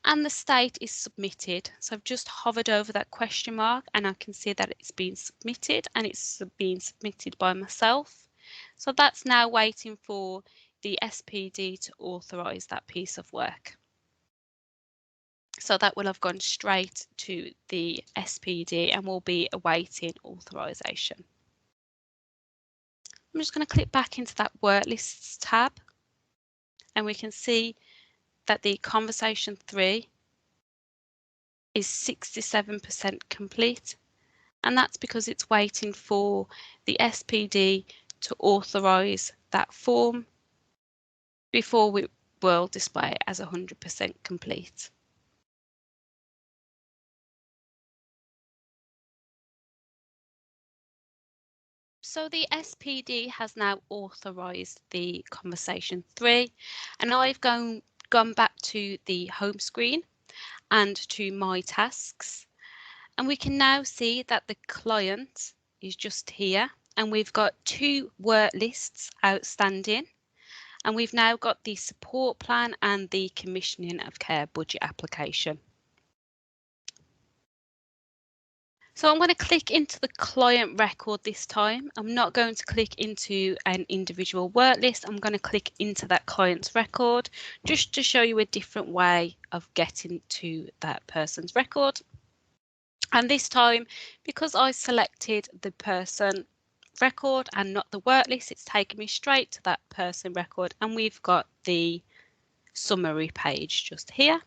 And the state is submitted. So I've just hovered over that question mark and I can see that it's been submitted, and it's being submitted by myself. So that's now waiting for the SPD to authorise that piece of work. So that will have gone straight to the SPD and will be awaiting authorisation. I'm just going to click back into that work lists tab, and we can see that the conversation 3 is 67% complete, and that's because it's waiting for the SPD to authorise that form before we will display it as 100% complete. So the SPD has now authorised the conversation 3, and I've gone back to the home screen and to my tasks, and we can now see that the client is just here, and we've got 2 work lists outstanding, and we've now got the support plan and the commissioning of care budget application. So I'm going to click into the client record this time. I'm not going to click into an individual work list. I'm going to click into that client's record just to show you a different way of getting to that person's record. And this time, because I selected the person record and not the work list, it's taken me straight to that person record, and we've got the summary page just here.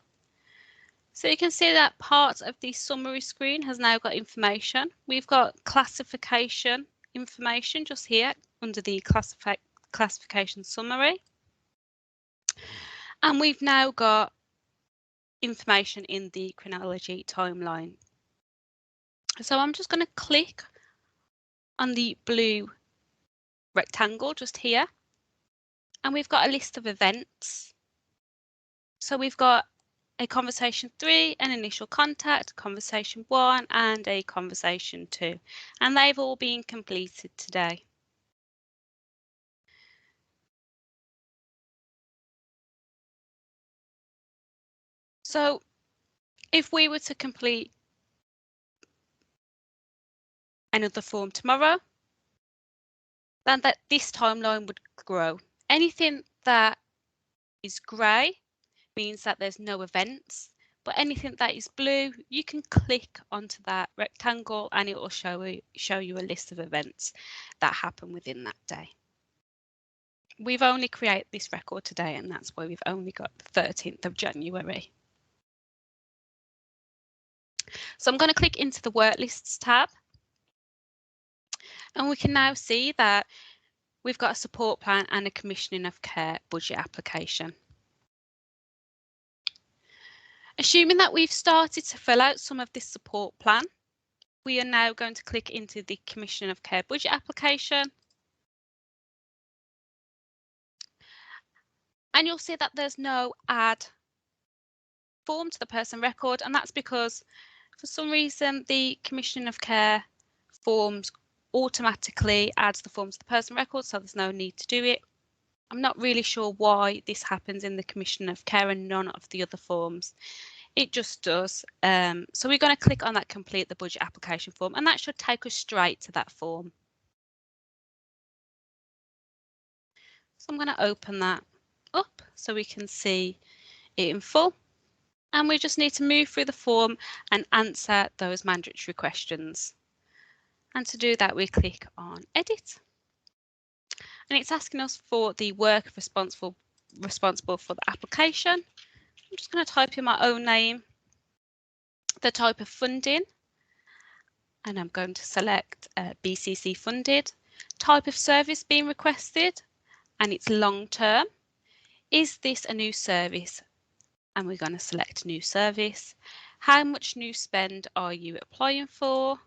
So you can see that part of the summary screen has now got information. We've got classification information just here under the classification summary. And we've now got information in the chronology timeline. So I'm just going to click on the blue rectangle just here. And we've got a list of events. So we've got a conversation 3, an initial contact, conversation 1, and a conversation 2. And they've all been completed today. So if we were to complete another form tomorrow, then this timeline would grow. Anything that is grey means that there's no events, but anything that is blue, you can click onto that rectangle and it will show you a list of events that happen within that day. We've only created this record today, and that's why we've only got the 13th of January. So I'm going to click into the work lists tab, and we can now see that we've got a support plan and a commissioning of care budget application. Assuming that we've started to fill out some of this support plan, we are now going to click into the commissioning of care budget application. And you'll see that there's no add form to the person record, and that's because for some reason the commissioning of care forms automatically adds the form to the person record, so there's no need to do it. I'm not really sure why this happens in the commissioning of care and none of the other forms. It just does. So we're going to click on that complete the budget application form, and that should take us straight to that form. So I'm going to open that up so we can see it in full. And we just need to move through the form and answer those mandatory questions. And to do that, we click on Edit. And it's asking us for the worker responsible for the application. I'm just going to type in my own name, the type of funding, and I'm going to select BCC funded, type of service being requested, and it's long term. Is this a new service? And we're going to select new service. How much new spend are you applying for?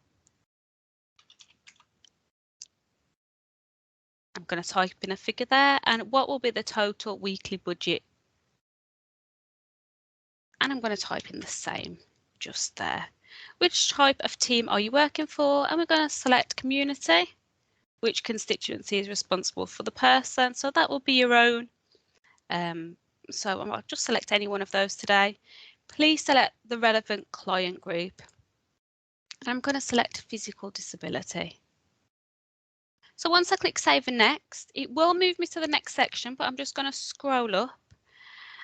I'm going to type in a figure there, and what will be the total weekly budget? And I'm going to type in the same just there. Which type of team are you working for? And we're going to select community. Which constituency is responsible for the person? So that will be your own. So I'll just select any one of those today. Please select the relevant client group. And I'm going to select physical disability. So once I click Save and Next, it will move me to the next section, but I'm just going to scroll up.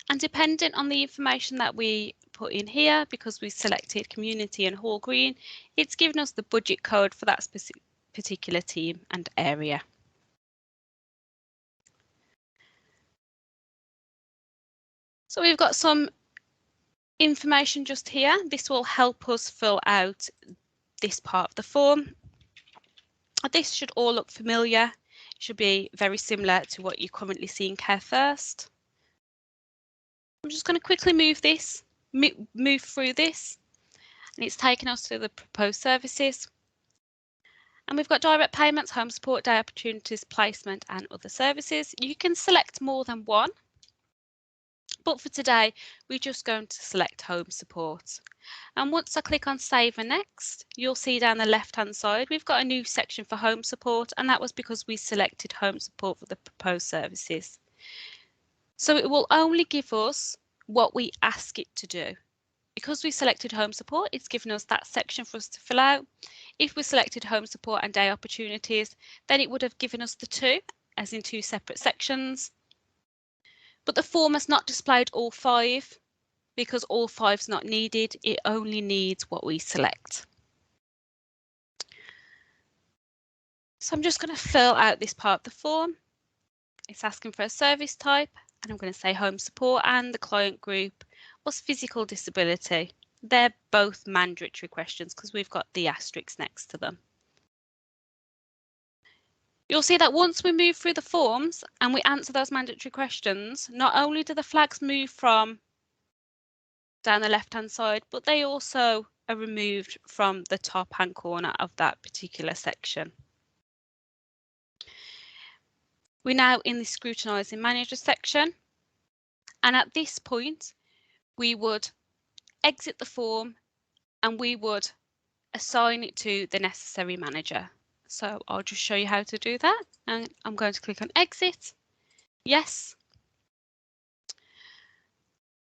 And depending on the information that we put in here, because we selected community and Hall Green, it's given us the budget code for that particular team and area. So we've got some information just here. This will help us fill out this part of the form. This should all look familiar. It should be very similar to what you currently see in Care First. I'm just going to quickly move through this, and it's taking us to the proposed services. And we've got direct payments, home support, day opportunities, placement, and other services. You can select more than one, but for today, we're just going to select home support. And once I click on Save and Next, you'll see down the left-hand side, we've got a new section for home support, and that was because we selected home support for the proposed services. So it will only give us what we ask it to do. Because we selected home support, it's given us that section for us to fill out. If we selected home support and day opportunities, then it would have given us the two, as in two separate sections. But the form has not displayed all five because all five is not needed. It only needs what we select. So I'm just going to fill out this part of the form. It's asking for a service type, and I'm going to say home support, and the client group was physical disability. They're both mandatory questions because we've got the asterisks next to them. You'll see that once we move through the forms and we answer those mandatory questions, not only do the flags move from down the left-hand side, but they also are removed from the top-hand corner of that particular section. We're now in the Scrutinising Manager section, and at this point we would exit the form and we would assign it to the necessary manager. So I'll just show you how to do that, and I'm going to click on exit. Yes.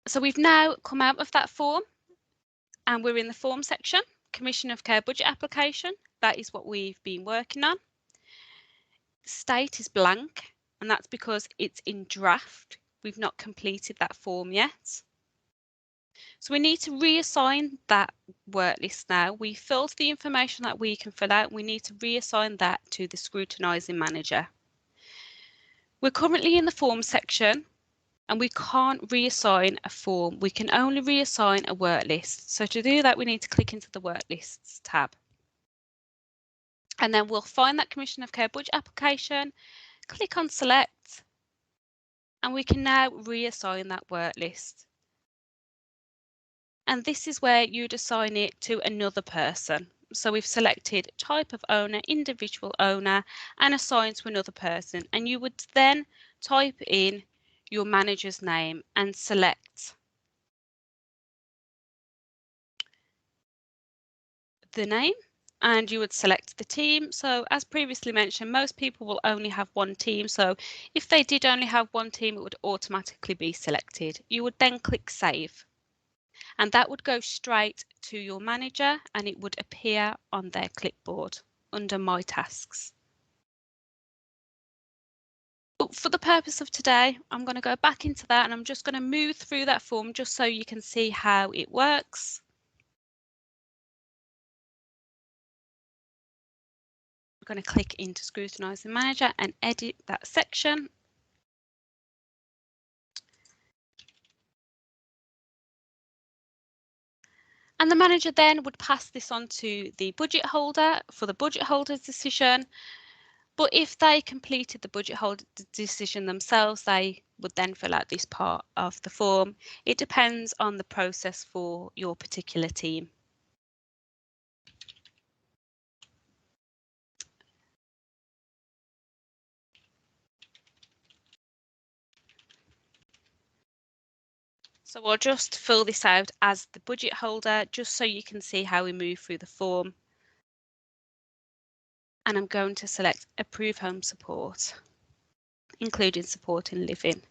So we've now come out of that form and we're in the form section, Commission of Care budget application. That is what we've been working on. State is blank, and that's because it's in draft. We've not completed that form yet. So we need to reassign that work list now. We filled the information that we can fill out. We need to reassign that to the Scrutinising Manager. We're currently in the form section and we can't reassign a form. We can only reassign a work list. So to do that, we need to click into the work lists tab. And then we'll find that Commission of Care budget application, click on select, and we can now reassign that work list. And this is where you'd assign it to another person. So we've selected type of owner, individual owner, and assign to another person. And you would then type in your manager's name and select the name, and you would select the team. So as previously mentioned, most people will only have one team. So if they did only have one team, it would automatically be selected. You would then click save, and that would go straight to your manager and it would appear on their clipboard under My Tasks. But for the purpose of today, I'm going to go back into that and I'm just going to move through that form just so you can see how it works. I'm going to click into Scrutinising Manager and edit that section. And the manager then would pass this on to the budget holder for the budget holder's decision. But if they completed the budget holder decision themselves, they would then fill out this part of the form. It depends on the process for your particular team. So I'll just fill this out as the budget holder, just so you can see how we move through the form. And I'm going to select Approve Home Support, including support in living.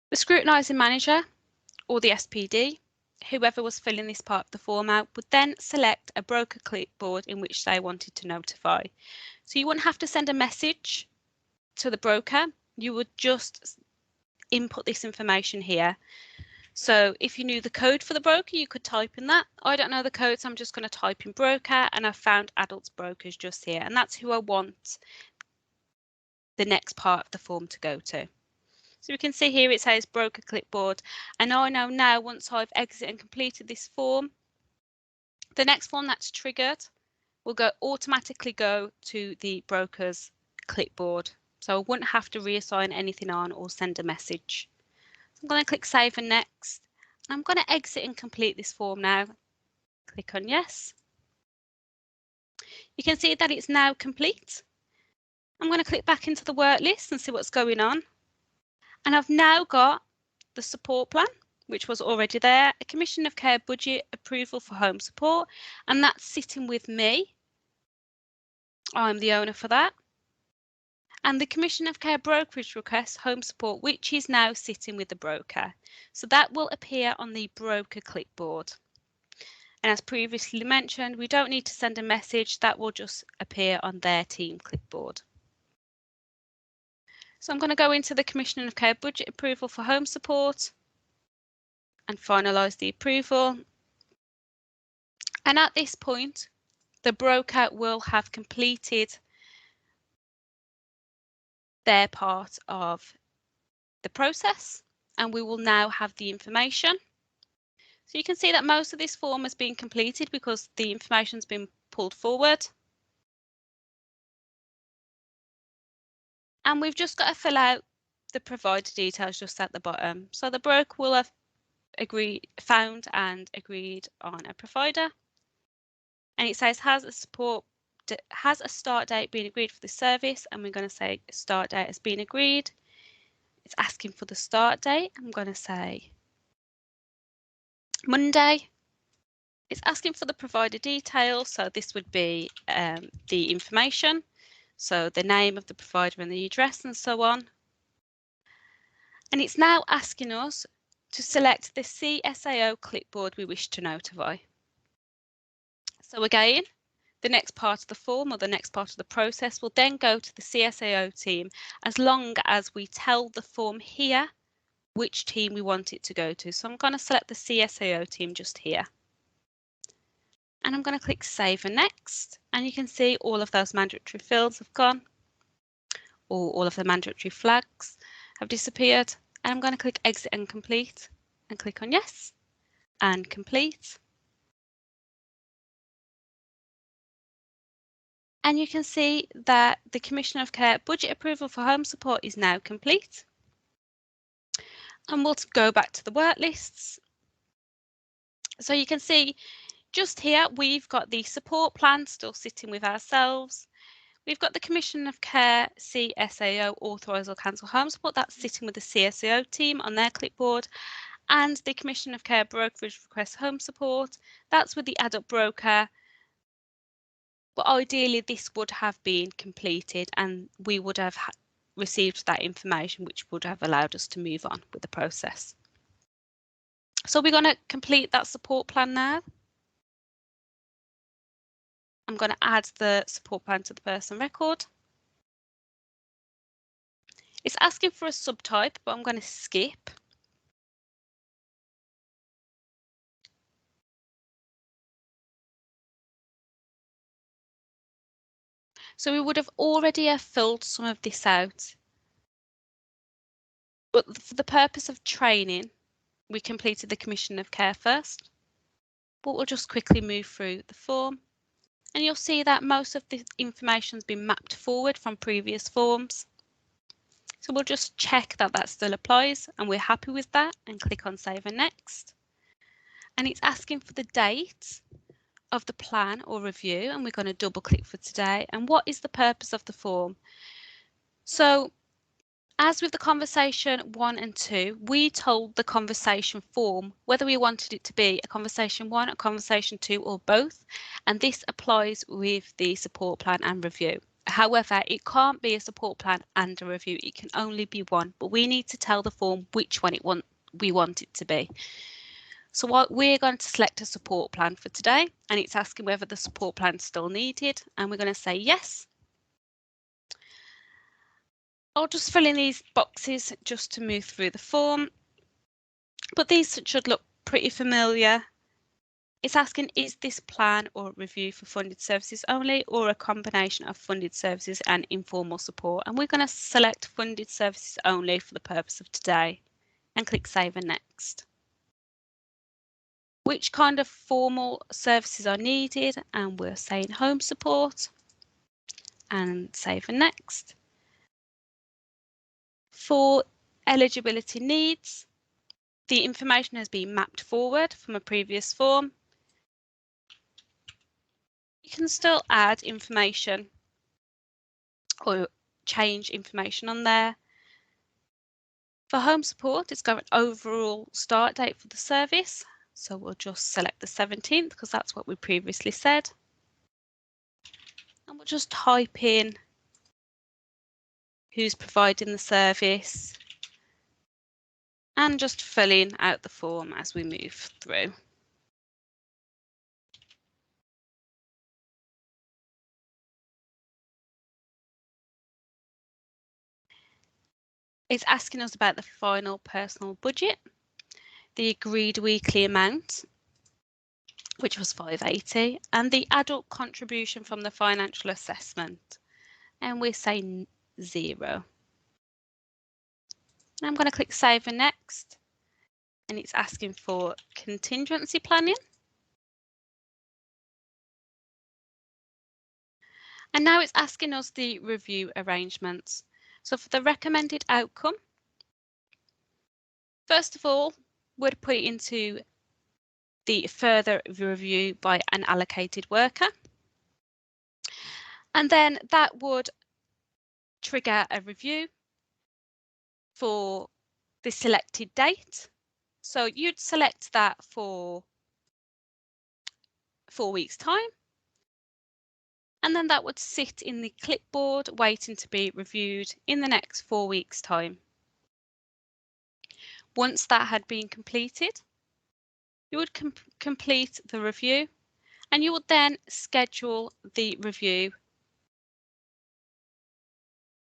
The Scrutinising Manager, or the SPD, whoever was filling this part of the form out, would then select a broker clipboard in which they wanted to notify. So you wouldn't have to send a message to the broker, you would just input this information here. So if you knew the code for the broker, you could type in that. I don't know the code, so I'm just going to type in broker, and I've found adults brokers just here, and that's who I want the next part of the form to go to. So we can see here it says broker clipboard, and I know now once I've exited and completed this form, the next form that's triggered will automatically go to the broker's clipboard. So I wouldn't have to reassign anything on or send a message. So I'm going to click save and next. And I'm going to exit and complete this form now. Click on yes. You can see that it's now complete. I'm going to click back into the work list and see what's going on. And I've now got the support plan, which was already there, a Commission of Care budget approval for home support, and that's sitting with me. I'm the owner for that. And the Commission of Care brokerage request home support, which is now sitting with the broker. So that will appear on the broker clipboard. And as previously mentioned, we don't need to send a message, that will just appear on their team clipboard. So I'm going to go into the Commission of Care budget approval for home support and finalise the approval. And at this point, the broker will have completed their part of the process, and we will now have the information. So you can see that most of this form has been completed because the information's been pulled forward. And we've just got to fill out the provider details just at the bottom. So the broker will have found and agreed on a provider. And it says, has a start date been agreed for the service? And we're going to say start date has been agreed. It's asking for the start date. I'm going to say Monday. It's asking for the provider details. So this would be the information. So the name of the provider and the address and so on. And it's now asking us to select the CSAO clipboard we wish to notify. So again, the next part of the form or the next part of the process will then go to the CSAO team as long as we tell the form here which team we want it to go to. So I'm going to select the CSAO team just here. And I'm going to click Save and Next. And you can see all of those mandatory fields have gone, or all of the mandatory flags have disappeared. And I'm going to click Exit and Complete and click on Yes and Complete. And you can see that the Commission of Care budget approval for home support is now complete. And we'll go back to the work lists. So you can see just here, we've got the support plan still sitting with ourselves. We've got the Commission of Care CSAO authorise or cancel home support, that's sitting with the CSAO team on their clipboard. And the Commission of Care brokerage request home support, that's with the adult broker. But ideally, this would have been completed and we would have received that information, which would have allowed us to move on with the process. So we're going to complete that support plan now. I'm going to add the support plan to the person record. It's asking for a subtype, but I'm going to skip. So we would have already filled some of this out. But for the purpose of training, we completed the Commission of Care first. But we'll just quickly move through the form. And you'll see that most of the information has been mapped forward from previous forms. So we'll just check that that still applies and we're happy with that and click on Save and Next. And it's asking for the date of the plan or review, and we're going to double click for today. And what is the purpose of the form? So as with the conversation 1 and 2, we told the conversation form whether we wanted it to be a conversation 1, a conversation 2 or both, and this applies with the support plan and review. However, it can't be a support plan and a review, it can only be one, but we need to tell the form which one we want it to be. So we're going to select a support plan for today, and it's asking whether the support plan is still needed, and we're going to say yes. I'll just fill in these boxes just to move through the form, but these should look pretty familiar. It's asking, is this plan or review for funded services only or a combination of funded services and informal support? And we're going to select funded services only for the purpose of today and click Save and Next. Which kind of formal services are needed? And we're saying home support and Save and Next. For eligibility needs, the information has been mapped forward from a previous form. You can still add information or change information on there. For home support, it's got an overall start date for the service. So we'll just select the 17th because that's what we previously said. And we'll just type in who's providing the service and just filling out the form as we move through. It's asking us about the final personal budget, the agreed weekly amount, which was £580, and the adult contribution from the financial assessment. And we're saying 0. And I'm going to click Save and Next. And it's asking for contingency planning. And now it's asking us the review arrangements. So for the recommended outcome, first of all, we'd put it into the further review by an allocated worker. And then that would trigger a review for the selected date. So you'd select that for 4 weeks' time. And then that would sit in the clipboard waiting to be reviewed in the next 4 weeks' time. Once that had been completed, you would complete the review and you would then schedule the review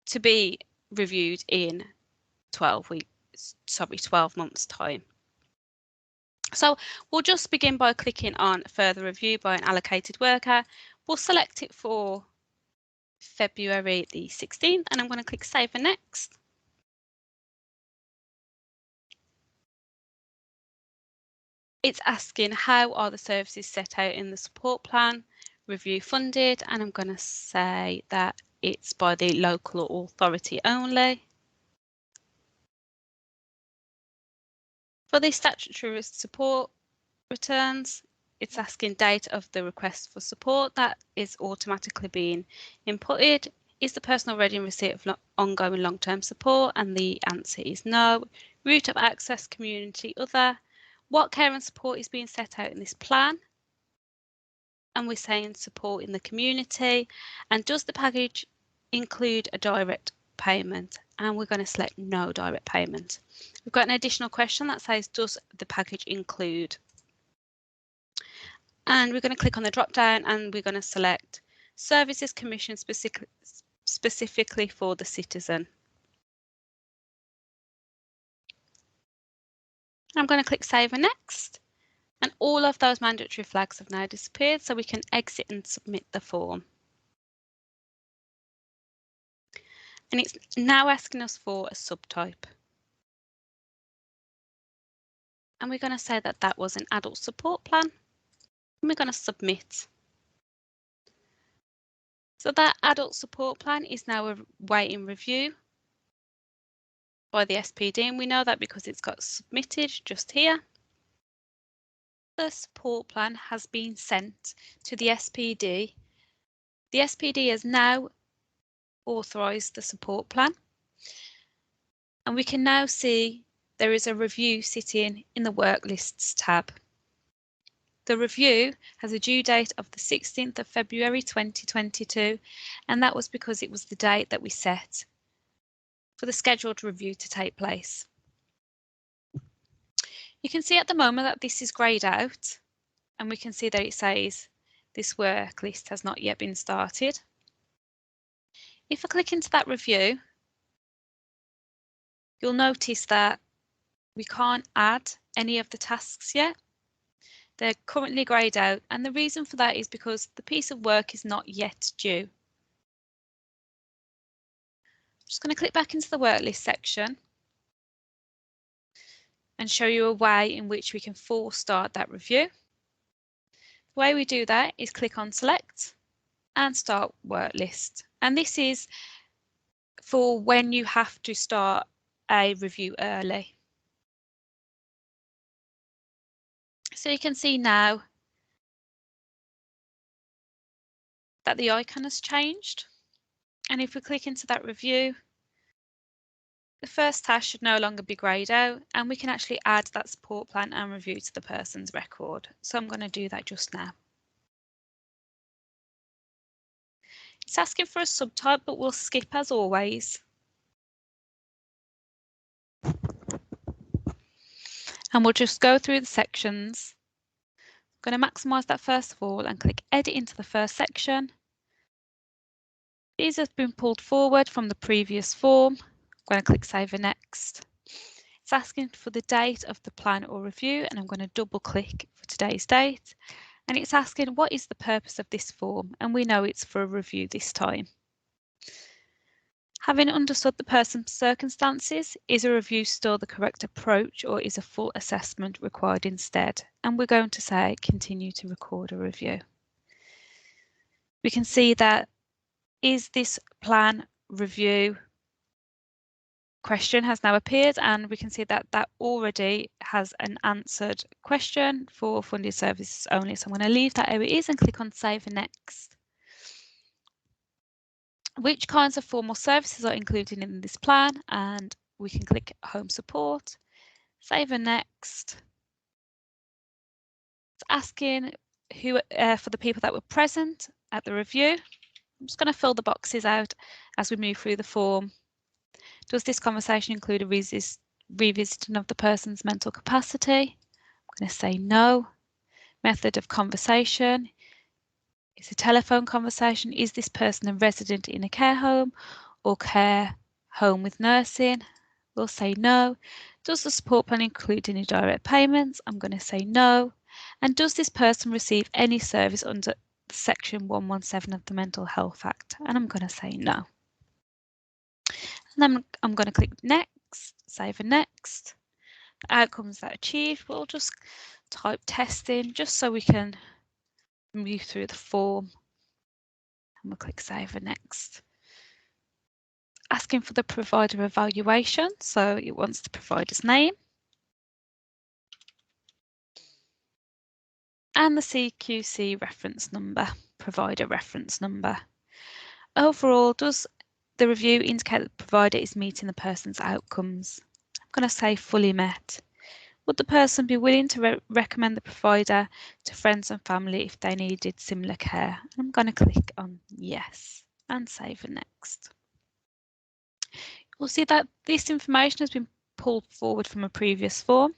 to be reviewed in 12 months' time. So we'll just begin by clicking on further review by an allocated worker. We'll select it for February the 16th and I'm going to click Save and Next. It's asking how are the services set out in the support plan, review funded, and I'm going to say that it's by the local authority only. For the statutory support returns, it's asking date of the request for support. That is automatically being inputted. Is the person already in receipt of ongoing long-term support? And the answer is no. Route of access, community, other. What care and support is being set out in this plan? And we're saying support in the community. And does the package include a direct payment? And we're going to select no direct payment. We've got an additional question that says, does the package include? And we're going to click on the drop down and we're going to select services commissioned specifically for the citizen. I'm going to click Save and Next. And all of those mandatory flags have now disappeared, so we can exit and submit the form. And it's now asking us for a subtype. And we're going to say that that was an adult support plan. And we're going to submit. So that adult support plan is now awaiting review by the SPD, and we know that because it's got submitted just here. The support plan has been sent to the SPD. The SPD has now authorised the support plan. And we can now see there is a review sitting in the work lists tab. The review has a due date of the 16th of February 2022, and that was because it was the date that we set for the scheduled review to take place. You can see at the moment that this is greyed out, and we can see that it says this work list has not yet been started. If I click into that review, you'll notice that we can't add any of the tasks yet. They're currently greyed out, and the reason for that is because the piece of work is not yet due. I'm just going to click back into the work list section and show you a way in which we can force start that review. The way we do that is click on Select and Start Work List. And this is for when you have to start a review early. So you can see now that the icon has changed. And if we click into that review, the first task should no longer be greyed out, and we can actually add that support plan and review to the person's record. So I'm going to do that just now. It's asking for a subtype, but we'll skip as always. And we'll just go through the sections. I'm going to maximise that first of all and click Edit into the first section. These have been pulled forward from the previous form. I'm going to click Save and Next. It's asking for the date of the plan or review, and I'm going to double click for today's date. And it's asking what is the purpose of this form, and we know it's for a review this time. Having understood the person's circumstances, is a review still the correct approach, or is a full assessment required instead? And we're going to say continue to record a review. We can see that is this plan review question has now appeared, and we can see that that already has an answered question for funded services only. So I'm going to leave that how it is and click on Save and Next. Which kinds of formal services are included in this plan? And we can click Home Support, Save and Next. It's asking who for the people that were present at the review. I'm just going to fill the boxes out as we move through the form. Does this conversation include a revisiting of the person's mental capacity? I'm going to say no. Method of conversation. Is a telephone conversation? Is this person a resident in a care home or care home with nursing? We'll say no. Does the support plan include any direct payments? I'm going to say no. And does this person receive any service under Section 117 of the Mental Health Act? And I'm going to say no. And then I'm going to click Next, Save and Next. The outcomes that achieved, we'll just type testing just so we can move through the form. And we'll click Save and Next. Asking for the provider evaluation, so it wants the provider's name. And the CQC reference number, provider reference number. Overall, does the review indicate that the provider is meeting the person's outcomes? I'm going to say fully met. Would the person be willing to recommend the provider to friends and family if they needed similar care? I'm going to click on yes and Save and Next. You'll see that this information has been pulled forward from a previous form.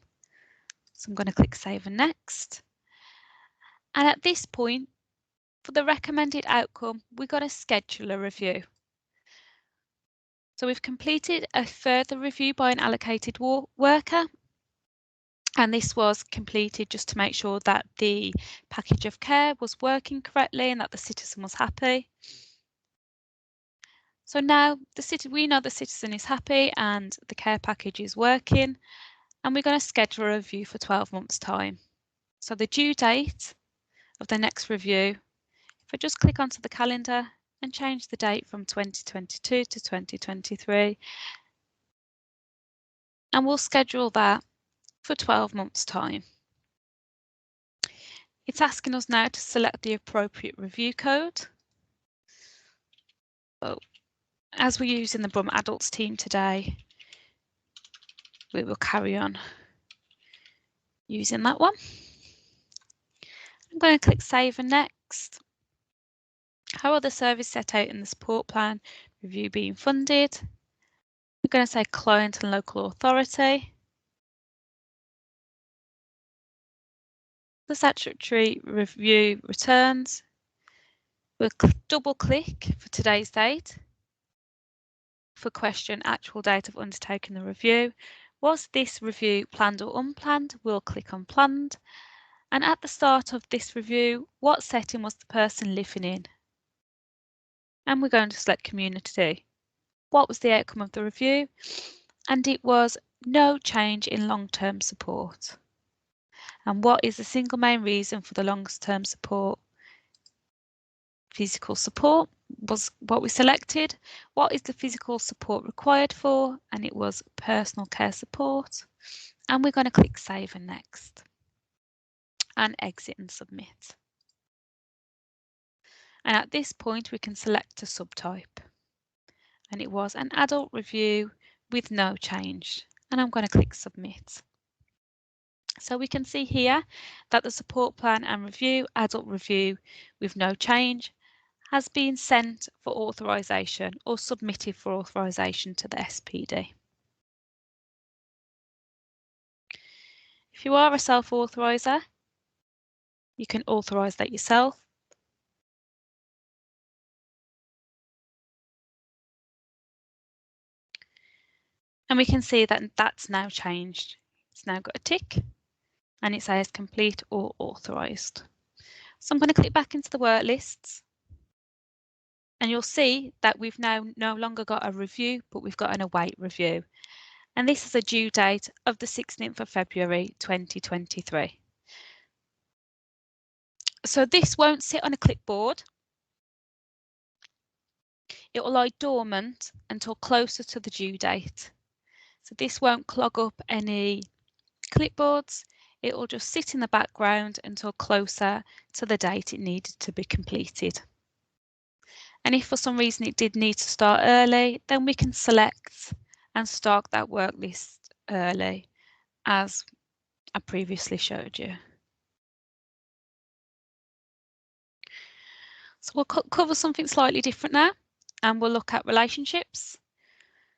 So I'm going to click Save and Next. And at this point, for the recommended outcome, we've got to schedule a review. So we've completed a further review by an allocated worker. And this was completed just to make sure that the package of care was working correctly and that the citizen was happy. So now we know the citizen is happy and the care package is working, and we're going to schedule a review for 12 months' time. So the due date of the next review, if I just click onto the calendar and change the date from 2022 to 2023, and we'll schedule that for 12 months' time. It's asking us now to select the appropriate review code. So, as we're using the Brum Adults team today, we will carry on using that one. I'm going to click Save and Next. How are the services set out in the support plan review being funded? We're going to say client and local authority. The statutory review returns. We'll double click for today's date. For question, actual date of undertaking the review. Was this review planned or unplanned? We'll click on planned. And at the start of this review, what setting was the person living in? And we're going to select community. What was the outcome of the review? And it was no change in long-term support. And what is the single main reason for the long-term support? Physical support was what we selected. What is the physical support required for? And it was personal care support. And we're going to click Save and Next. And exit and submit. And at this point, we can select a subtype. And it was an adult review with no change, and I'm going to click submit. So we can see here that the support plan and review, adult review with no change, has been sent for authorisation or submitted for authorisation to the SPD. If you are a self-authoriser, you can authorise that yourself. And we can see that that's now changed. It's now got a tick and it says complete or authorised. So I'm going to click back into the work lists and you'll see that we've now no longer got a review, but we've got an await review. And this is a due date of the 16th of February 2023. So this won't sit on a clipboard. It will lie dormant until closer to the due date. So this won't clog up any clipboards. It will just sit in the background until closer to the date it needed to be completed. And if for some reason it did need to start early, then we can select and start that work list early, as I previously showed you. So we'll cover something slightly different now, and we'll look at relationships.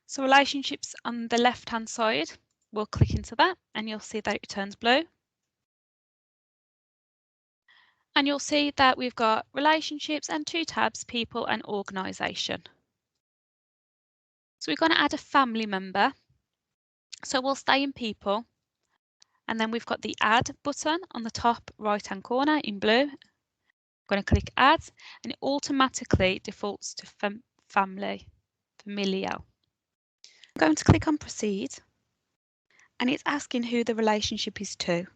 So relationships on the left-hand side, we'll click into that and you'll see that it turns blue. And you'll see that we've got relationships and two tabs, people and organisation. So we're going to add a family member. So we'll stay in people. And then we've got the add button on the top right-hand corner in blue. I'm going to click add and it automatically defaults to familial. I'm going to click on proceed and it's asking who the relationship is to.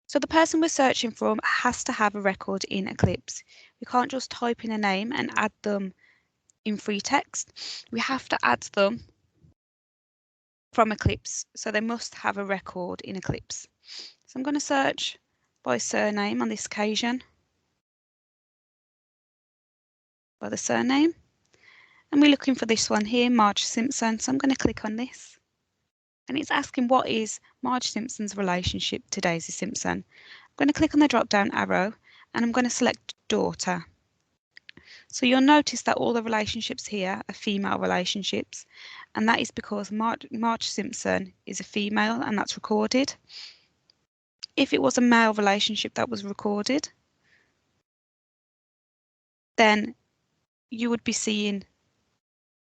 So the person we're searching for has to have a record in Eclipse. We can't just type in a name and add them in free text. We have to add them from Eclipse, so they must have a record in Eclipse. So I'm going to search by surname on this occasion, by the surname, and we're looking for this one here, Marge Simpson. So I'm going to click on this, and it's asking what is Marge Simpson's relationship to Daisy Simpson. I'm going to click on the drop-down arrow, and I'm going to select daughter. So you'll notice that all the relationships here are female relationships, and that is because Marge Simpson is a female and that's recorded. If it was a male relationship that was recorded, then you would be seeing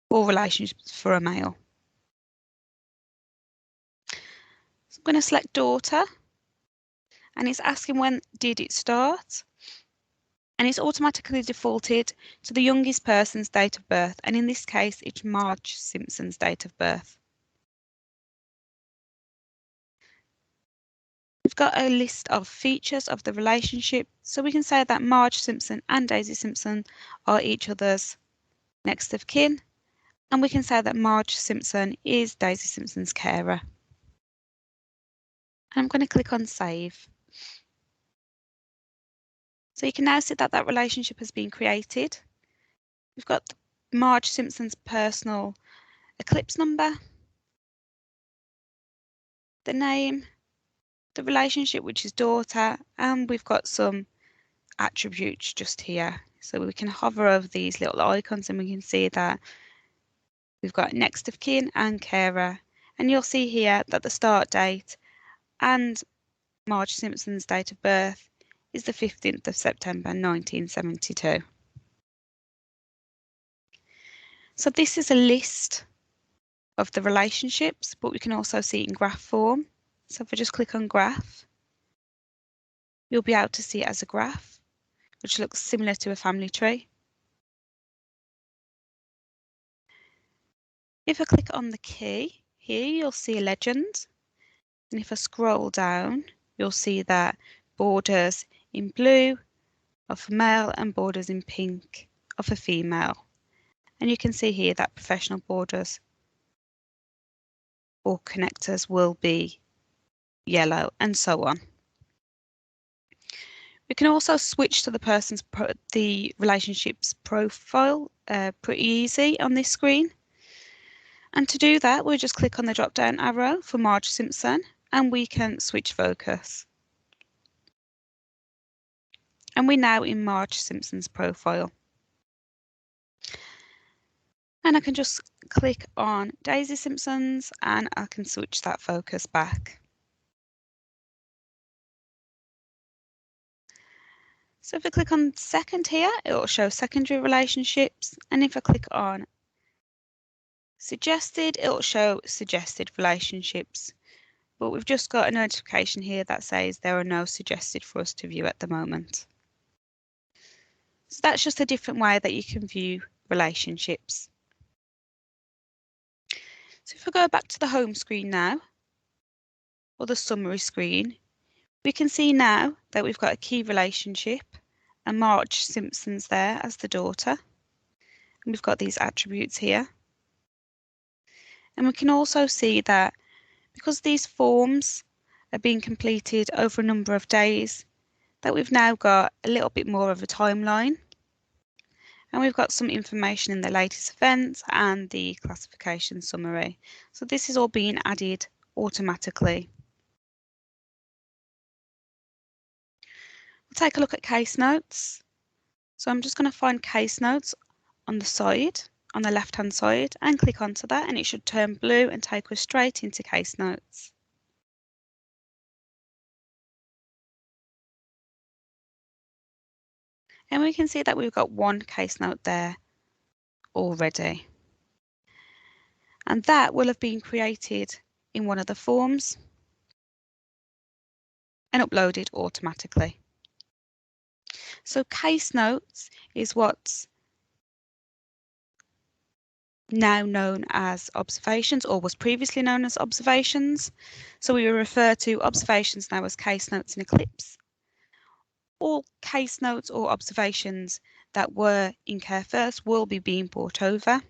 all relationships for a male. So I'm going to select daughter, and it's asking when did it start, and it's automatically defaulted to the youngest person's date of birth, and in this case it's Marge Simpson's date of birth. We've got a list of features of the relationship, so we can say that Marge Simpson and Daisy Simpson are each other's next of kin, and we can say that Marge Simpson is Daisy Simpson's carer. I'm going to click on save. So you can now see that that relationship has been created. We've got Marge Simpson's personal Eclipse number, the name, the relationship, which is daughter, and we've got some attributes just here. So we can hover over these little icons and we can see that we've got next of kin and carer. And you'll see here that the start date and Marge Simpson's date of birth is the 15th of September 1972. So this is a list of the relationships, but we can also see it in graph form. So if I just click on graph, you'll be able to see it as a graph, which looks similar to a family tree. If I click on the key here, you'll see a legend. And if I scroll down, you'll see that borders in blue are for male and borders in pink are for female. And you can see here that professional borders or connectors will be yellow and so on. We can also switch to the relationship's profile pretty easy on this screen. And to do that, we'll just click on the drop down arrow for Marge Simpson and we can switch focus. And we're now in Marge Simpson's profile. And I can just click on Daisy Simpson's and I can switch that focus back. So if I click on second here, it will show secondary relationships. And if I click on suggested, it will show suggested relationships. But we've just got a notification here that says there are no suggested for us to view at the moment. So that's just a different way that you can view relationships. So if I go back to the home screen now, or the summary screen, we can see now that we've got a key relationship and Marge Simpson's there as the daughter. And we've got these attributes here. And we can also see that because these forms are being completed over a number of days, that we've now got a little bit more of a timeline. And we've got some information in the latest events and the classification summary. So this is all being added automatically. We'll take a look at case notes. So I'm just going to find case notes on the side, on the left-hand side, and click onto that, and it should turn blue and take us straight into case notes. And we can see that we've got one case note there already. And that will have been created in one of the forms and uploaded automatically. So case notes is what's now known as observations, or was previously known as observations. So we refer to observations now as case notes in Eclipse. All case notes or observations that were in Care First will be being brought over.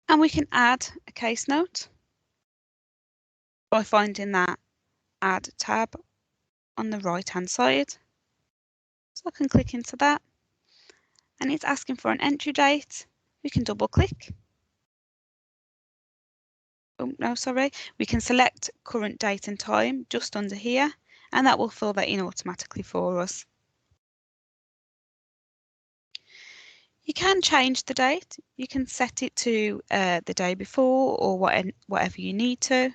And we can add a case note by finding that Add tab on the right hand side. So I can click into that and it's asking for an entry date. We can double click. Oh no, sorry. We can select current date and time just under here and that will fill that in automatically for us. You can change the date. You can set it to the day before or whatever you need to.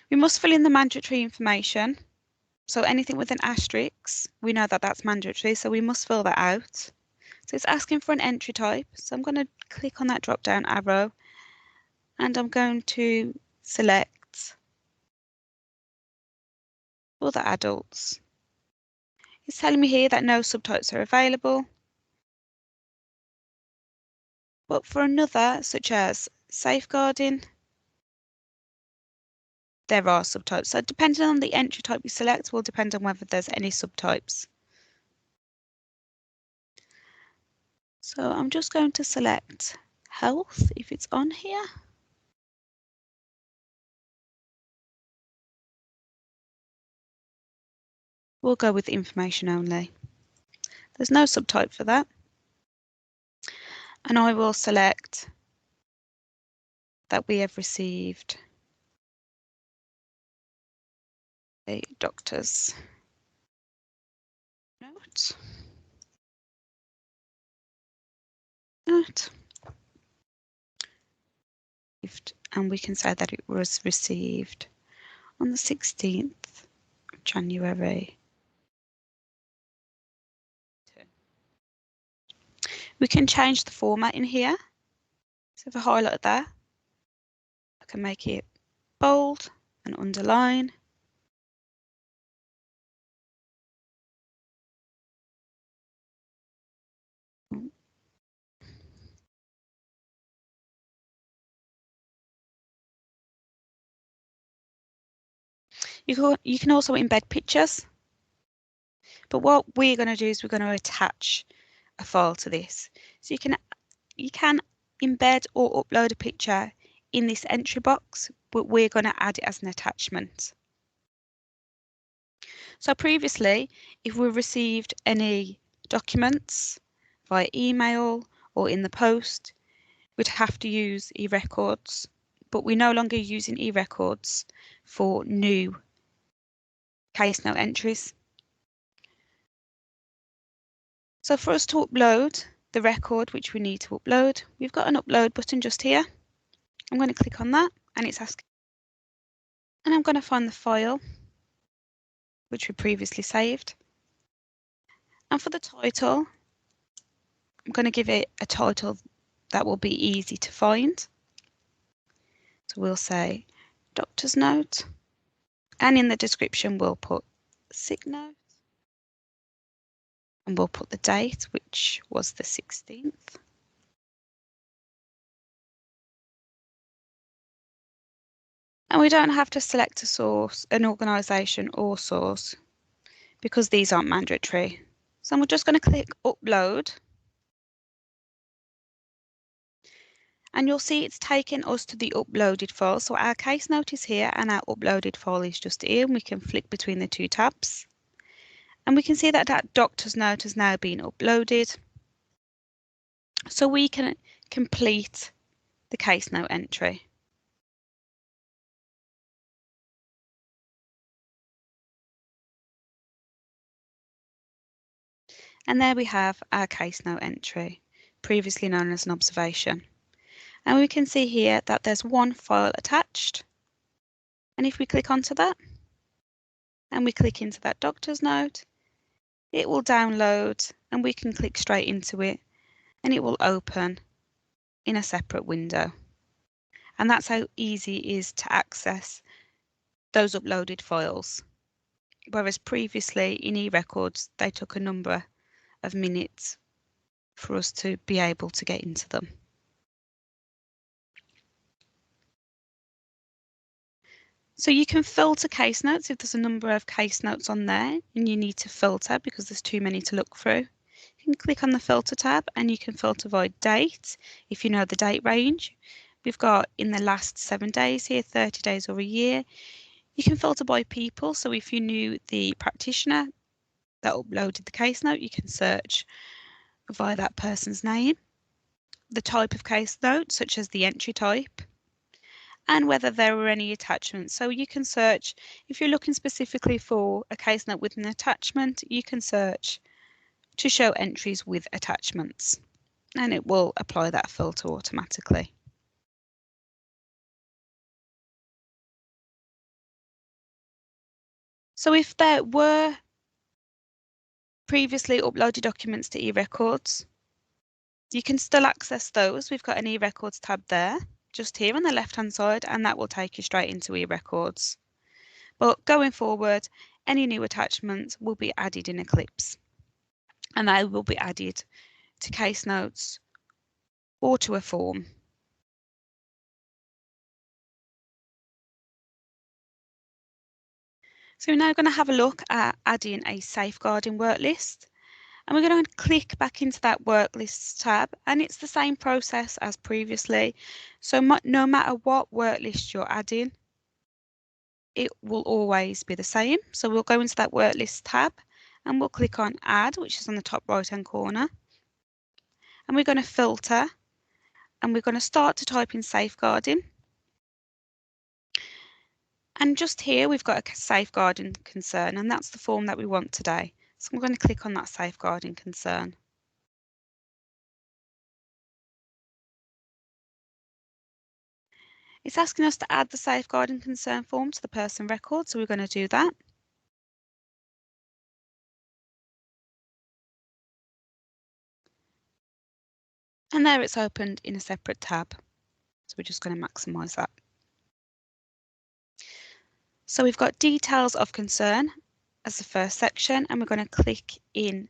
We must fill in the mandatory information. So anything with an asterisk, we know that that's mandatory, so we must fill that out. So it's asking for an entry type. So I'm going to click on that drop down arrow and I'm going to select other adults. It's telling me here that no subtypes are available. But for another, such as safeguarding, there are subtypes. So depending on the entry type you select will depend on whether there's any subtypes. So I'm just going to select health if it's on here. We'll go with information only. There's no subtype for that. And I will select that we have received a doctor's note. And we can say that it was received on the 16th of January. We can change the format in here. So if I highlight that, I can make it bold and underline. You can also embed pictures. But what we're going to do is we're going to attach a file to this. So you can embed or upload a picture in this entry box, but we're going to add it as an attachment. So previously, if we received any documents via email or in the post, we'd have to use e-records, but we're no longer using e-records for new case note entries. So for us to upload the record which we need to upload, we've got an upload button just here. I'm going to click on that and it's asking, and I'm going to find the file which we previously saved. And for the title, I'm going to give it a title that will be easy to find. So we'll say doctor's note, and in the description we'll put sick note, and we'll put the date, which was the 16th. And we don't have to select a source, an organisation or source, because these aren't mandatory. So we're just going to click upload. And you'll see it's taking us to the uploaded file. So our case note is here and our uploaded file is just here. And we can flick between the two tabs. And we can see that that doctor's note has now been uploaded. So we can complete the case note entry. And there we have our case note entry, previously known as an observation. And we can see here that there's one file attached. And if we click onto that and we click into that doctor's note, it will download and we can click straight into it and it will open in a separate window. And that's how easy it is to access those uploaded files. Whereas previously in e-records, they took a number of minutes for us to be able to get into them. So you can filter case notes if there's a number of case notes on there and you need to filter because there's too many to look through. You can click on the filter tab and you can filter by date if you know the date range. We've got in the last 7 days here, 30 days or a year. You can filter by people. So if you knew the practitioner that uploaded the case note, you can search via that person's name, the type of case note, such as the entry type, and whether there were any attachments. So you can search, if you're looking specifically for a case note with an attachment, you can search to show entries with attachments, and it will apply that filter automatically. So if there were previously uploaded documents to e-records, you can still access those. We've got an e-records tab there, just here on the left-hand side, and that will take you straight into e-records. But going forward, any new attachments will be added in Eclipse, and they will be added to case notes or to a form. So we're now going to have a look at adding a safeguarding work list. And we're going to click back into that work lists tab, and it's the same process as previously. So no matter what work list you're adding, it will always be the same. So we'll go into that work list tab and we'll click on add, which is on the top right hand corner. And we're going to filter and we're going to start to type in safeguarding. And just here we've got a safeguarding concern, and that's the form that we want today. So I'm going to click on that safeguarding concern. It's asking us to add the safeguarding concern form to the person record, so we're going to do that. And there it's opened in a separate tab. So we're just going to maximise that. So we've got details of concern as the first section, and we're going to click in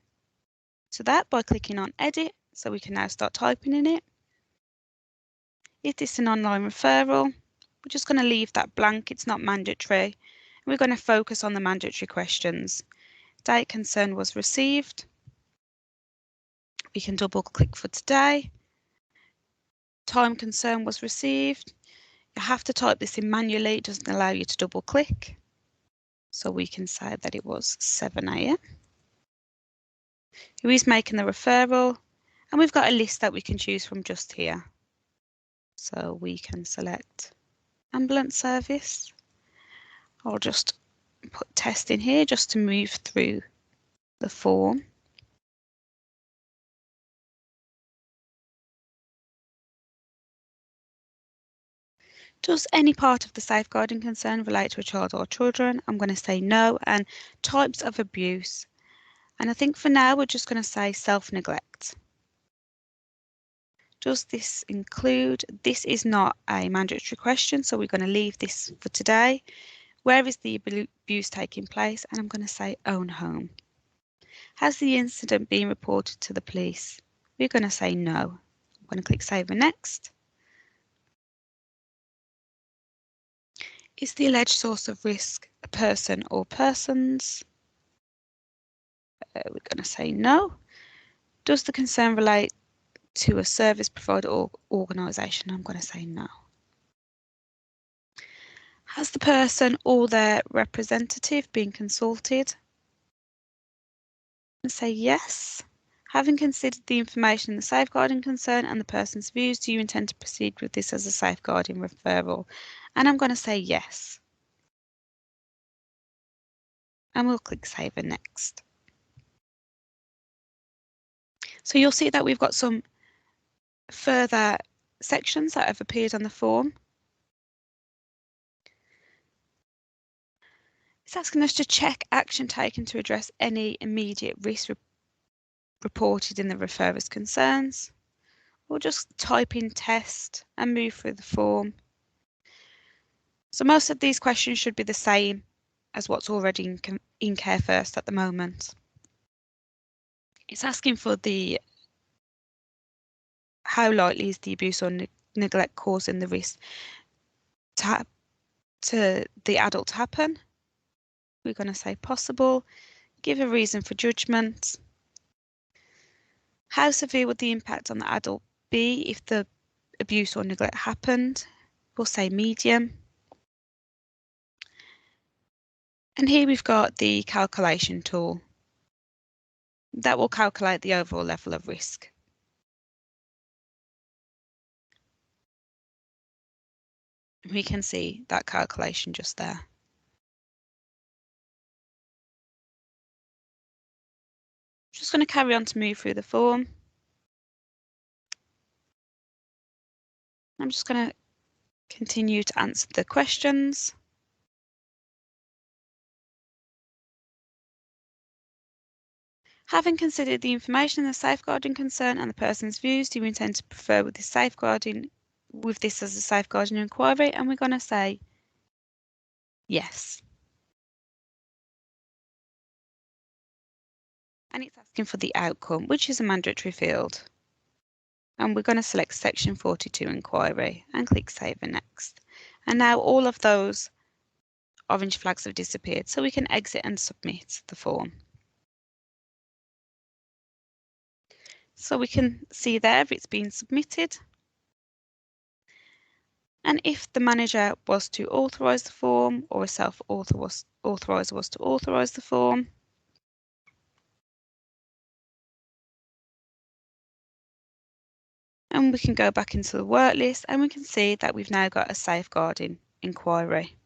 to that by clicking on edit. So we can now start typing in it. If this is an online referral, we're just going to leave that blank. It's not mandatory. We're going to focus on the mandatory questions. Date concern was received. We can double click for today. Time concern was received. You have to type this in manually. It doesn't allow you to double click. So we can say that it was 7 AM. Who is making the referral? And we've got a list that we can choose from just here. So we can select ambulance service. I'll just put test in here just to move through the form. Does any part of the safeguarding concern relate to a child or children? I'm going to say no. And types of abuse. And I think for now we're just going to say self-neglect. Does this include? This is not a mandatory question, so we're going to leave this for today. Where is the abuse taking place? And I'm going to say own home. Has the incident been reported to the police? We're going to say no. I'm going to click save and next. Is the alleged source of risk a person or persons? We're going to say no. Does the concern relate to a service provider or organisation? I'm going to say no. Has the person or their representative been consulted? I'm going to say yes. Having considered the information in the safeguarding concern and the person's views, do you intend to proceed with this as a safeguarding referral? And I'm going to say yes. And we'll click save and next. So you'll see that we've got some further sections that have appeared on the form. It's asking us to check action taken to address any immediate risk reported in the referrer's concerns. We'll just type in test and move through the form. So most of these questions should be the same as what's already in Care First at the moment. It's asking for the how likely is the abuse or neglect causing the risk to the adult to happen. We're going to say possible. Give a reason for judgment. How severe would the impact on the adult be if the abuse or neglect happened? We'll say medium. And here we've got the calculation tool that will calculate the overall level of risk. We can see that calculation just there. Just going to carry on to move through the form. I'm just going to continue to answer the questions. Having considered the information in the safeguarding concern and the person's views, do you intend to prefer with this as a safeguarding inquiry? And we're going to say yes. And it's asking for the outcome, which is a mandatory field. And we're going to select section 42 inquiry and click save and next. And now all of those orange flags have disappeared, so we can exit and submit the form. So we can see there it's been submitted. And if the manager was to authorise the form or a self-authoriser was to authorise the form, and we can go back into the work list and we can see that we've now got a safeguarding inquiry.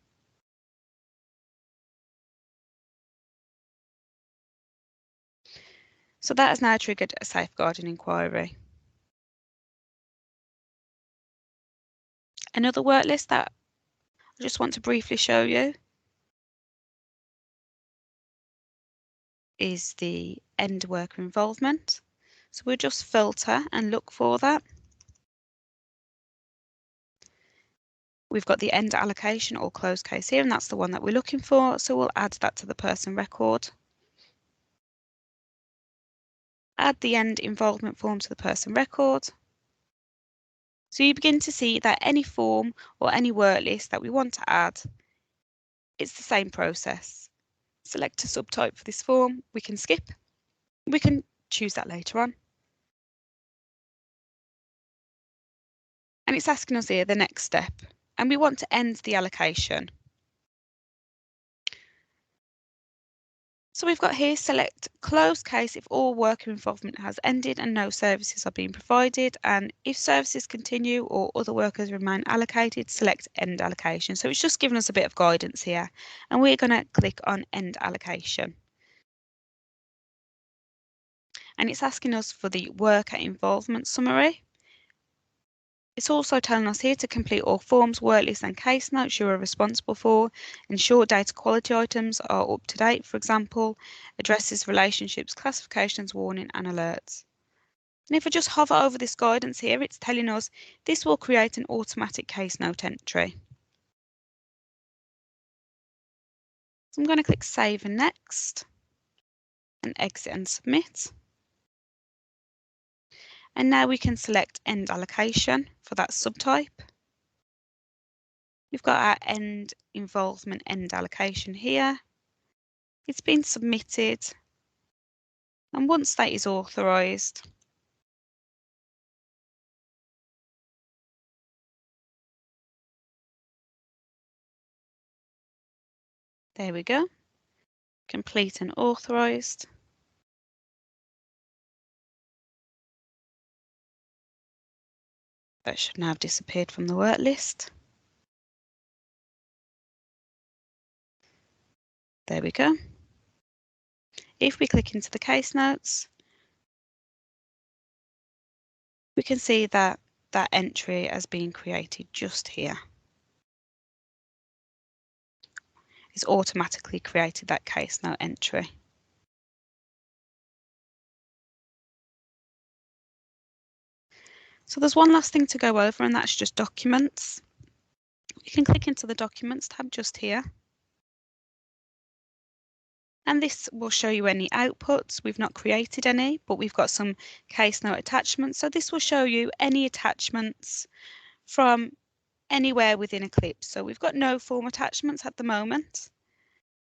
So that has now triggered a safeguarding inquiry. Another work list that I just want to briefly show you is the end worker involvement. So we'll just filter and look for that. We've got the end allocation or closed case here, and that's the one that we're looking for. So we'll add that to the person record. Add the end involvement form to the person record. So you begin to see that any form or any work list that we want to add, it's the same process. Select a subtype for this form, we can skip. We can choose that later on. And it's asking us here the next step, and we want to end the allocation. So we've got here, select closed case if all worker involvement has ended and no services are being provided, and if services continue or other workers remain allocated, select end allocation. So it's just giving us a bit of guidance here, and we're going to click on end allocation. And it's asking us for the worker involvement summary. It's also telling us here to complete all forms, work lists and case notes you are responsible for. Ensure data quality items are up to date, for example, addresses, relationships, classifications, warning and alerts. And if I just hover over this guidance here, it's telling us this will create an automatic case note entry. So I'm going to click Save and Next and exit and submit. And now we can select End Allocation for that subtype. We've got our end involvement end allocation here. It's been submitted, and once that is authorised, there we go, complete and authorised. That should now have disappeared from the work list. There we go. If we click into the case notes, we can see that that entry has been created just here. It's automatically created that case note entry. So there's one last thing to go over, and that's just documents. You can click into the Documents tab just here. And this will show you any outputs. We've not created any, but we've got some case note attachments. So this will show you any attachments from anywhere within Eclipse. So we've got no form attachments at the moment.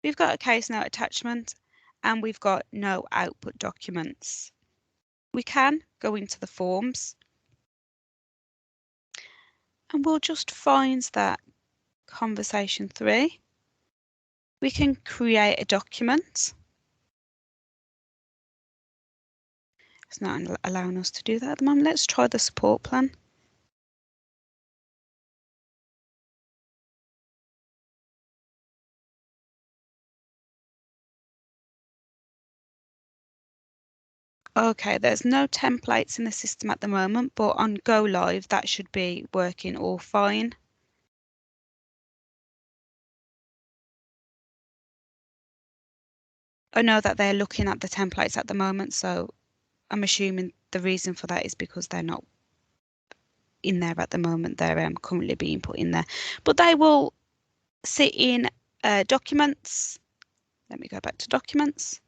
We've got a case note attachment, and we've got no output documents. We can go into the forms, and we'll just find that conversation 3. We can create a document. It's not allowing us to do that at the moment. Let's try the support plan. Okay, there's no templates in the system at the moment, but on go live, that should be working all fine. I know that they're looking at the templates at the moment, so I'm assuming the reason for that is because they're not in there at the moment. They're currently being put in there, but they will sit in documents. Let me go back to documents.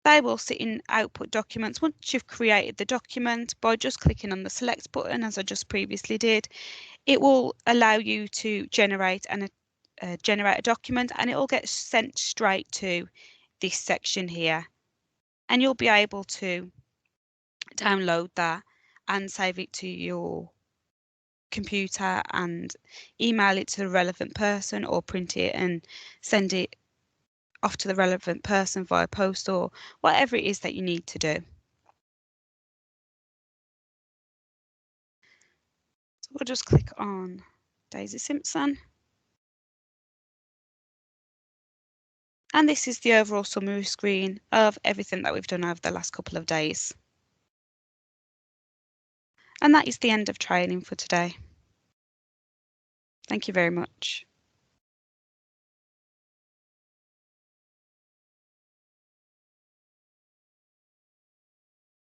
They will sit in output documents. Once you've created the document, by just clicking on the select button, as I just previously did, it will allow you to generate a document, and it will get sent straight to this section here, and you'll be able to download that and save it to your computer and email it to the relevant person, or print it and send it off to the relevant person via post, or whatever it is that you need to do. So we'll just click on Daisy Simpson. And this is the overall summary screen of everything that we've done over the last couple of days. And that is the end of training for today. Thank you very much.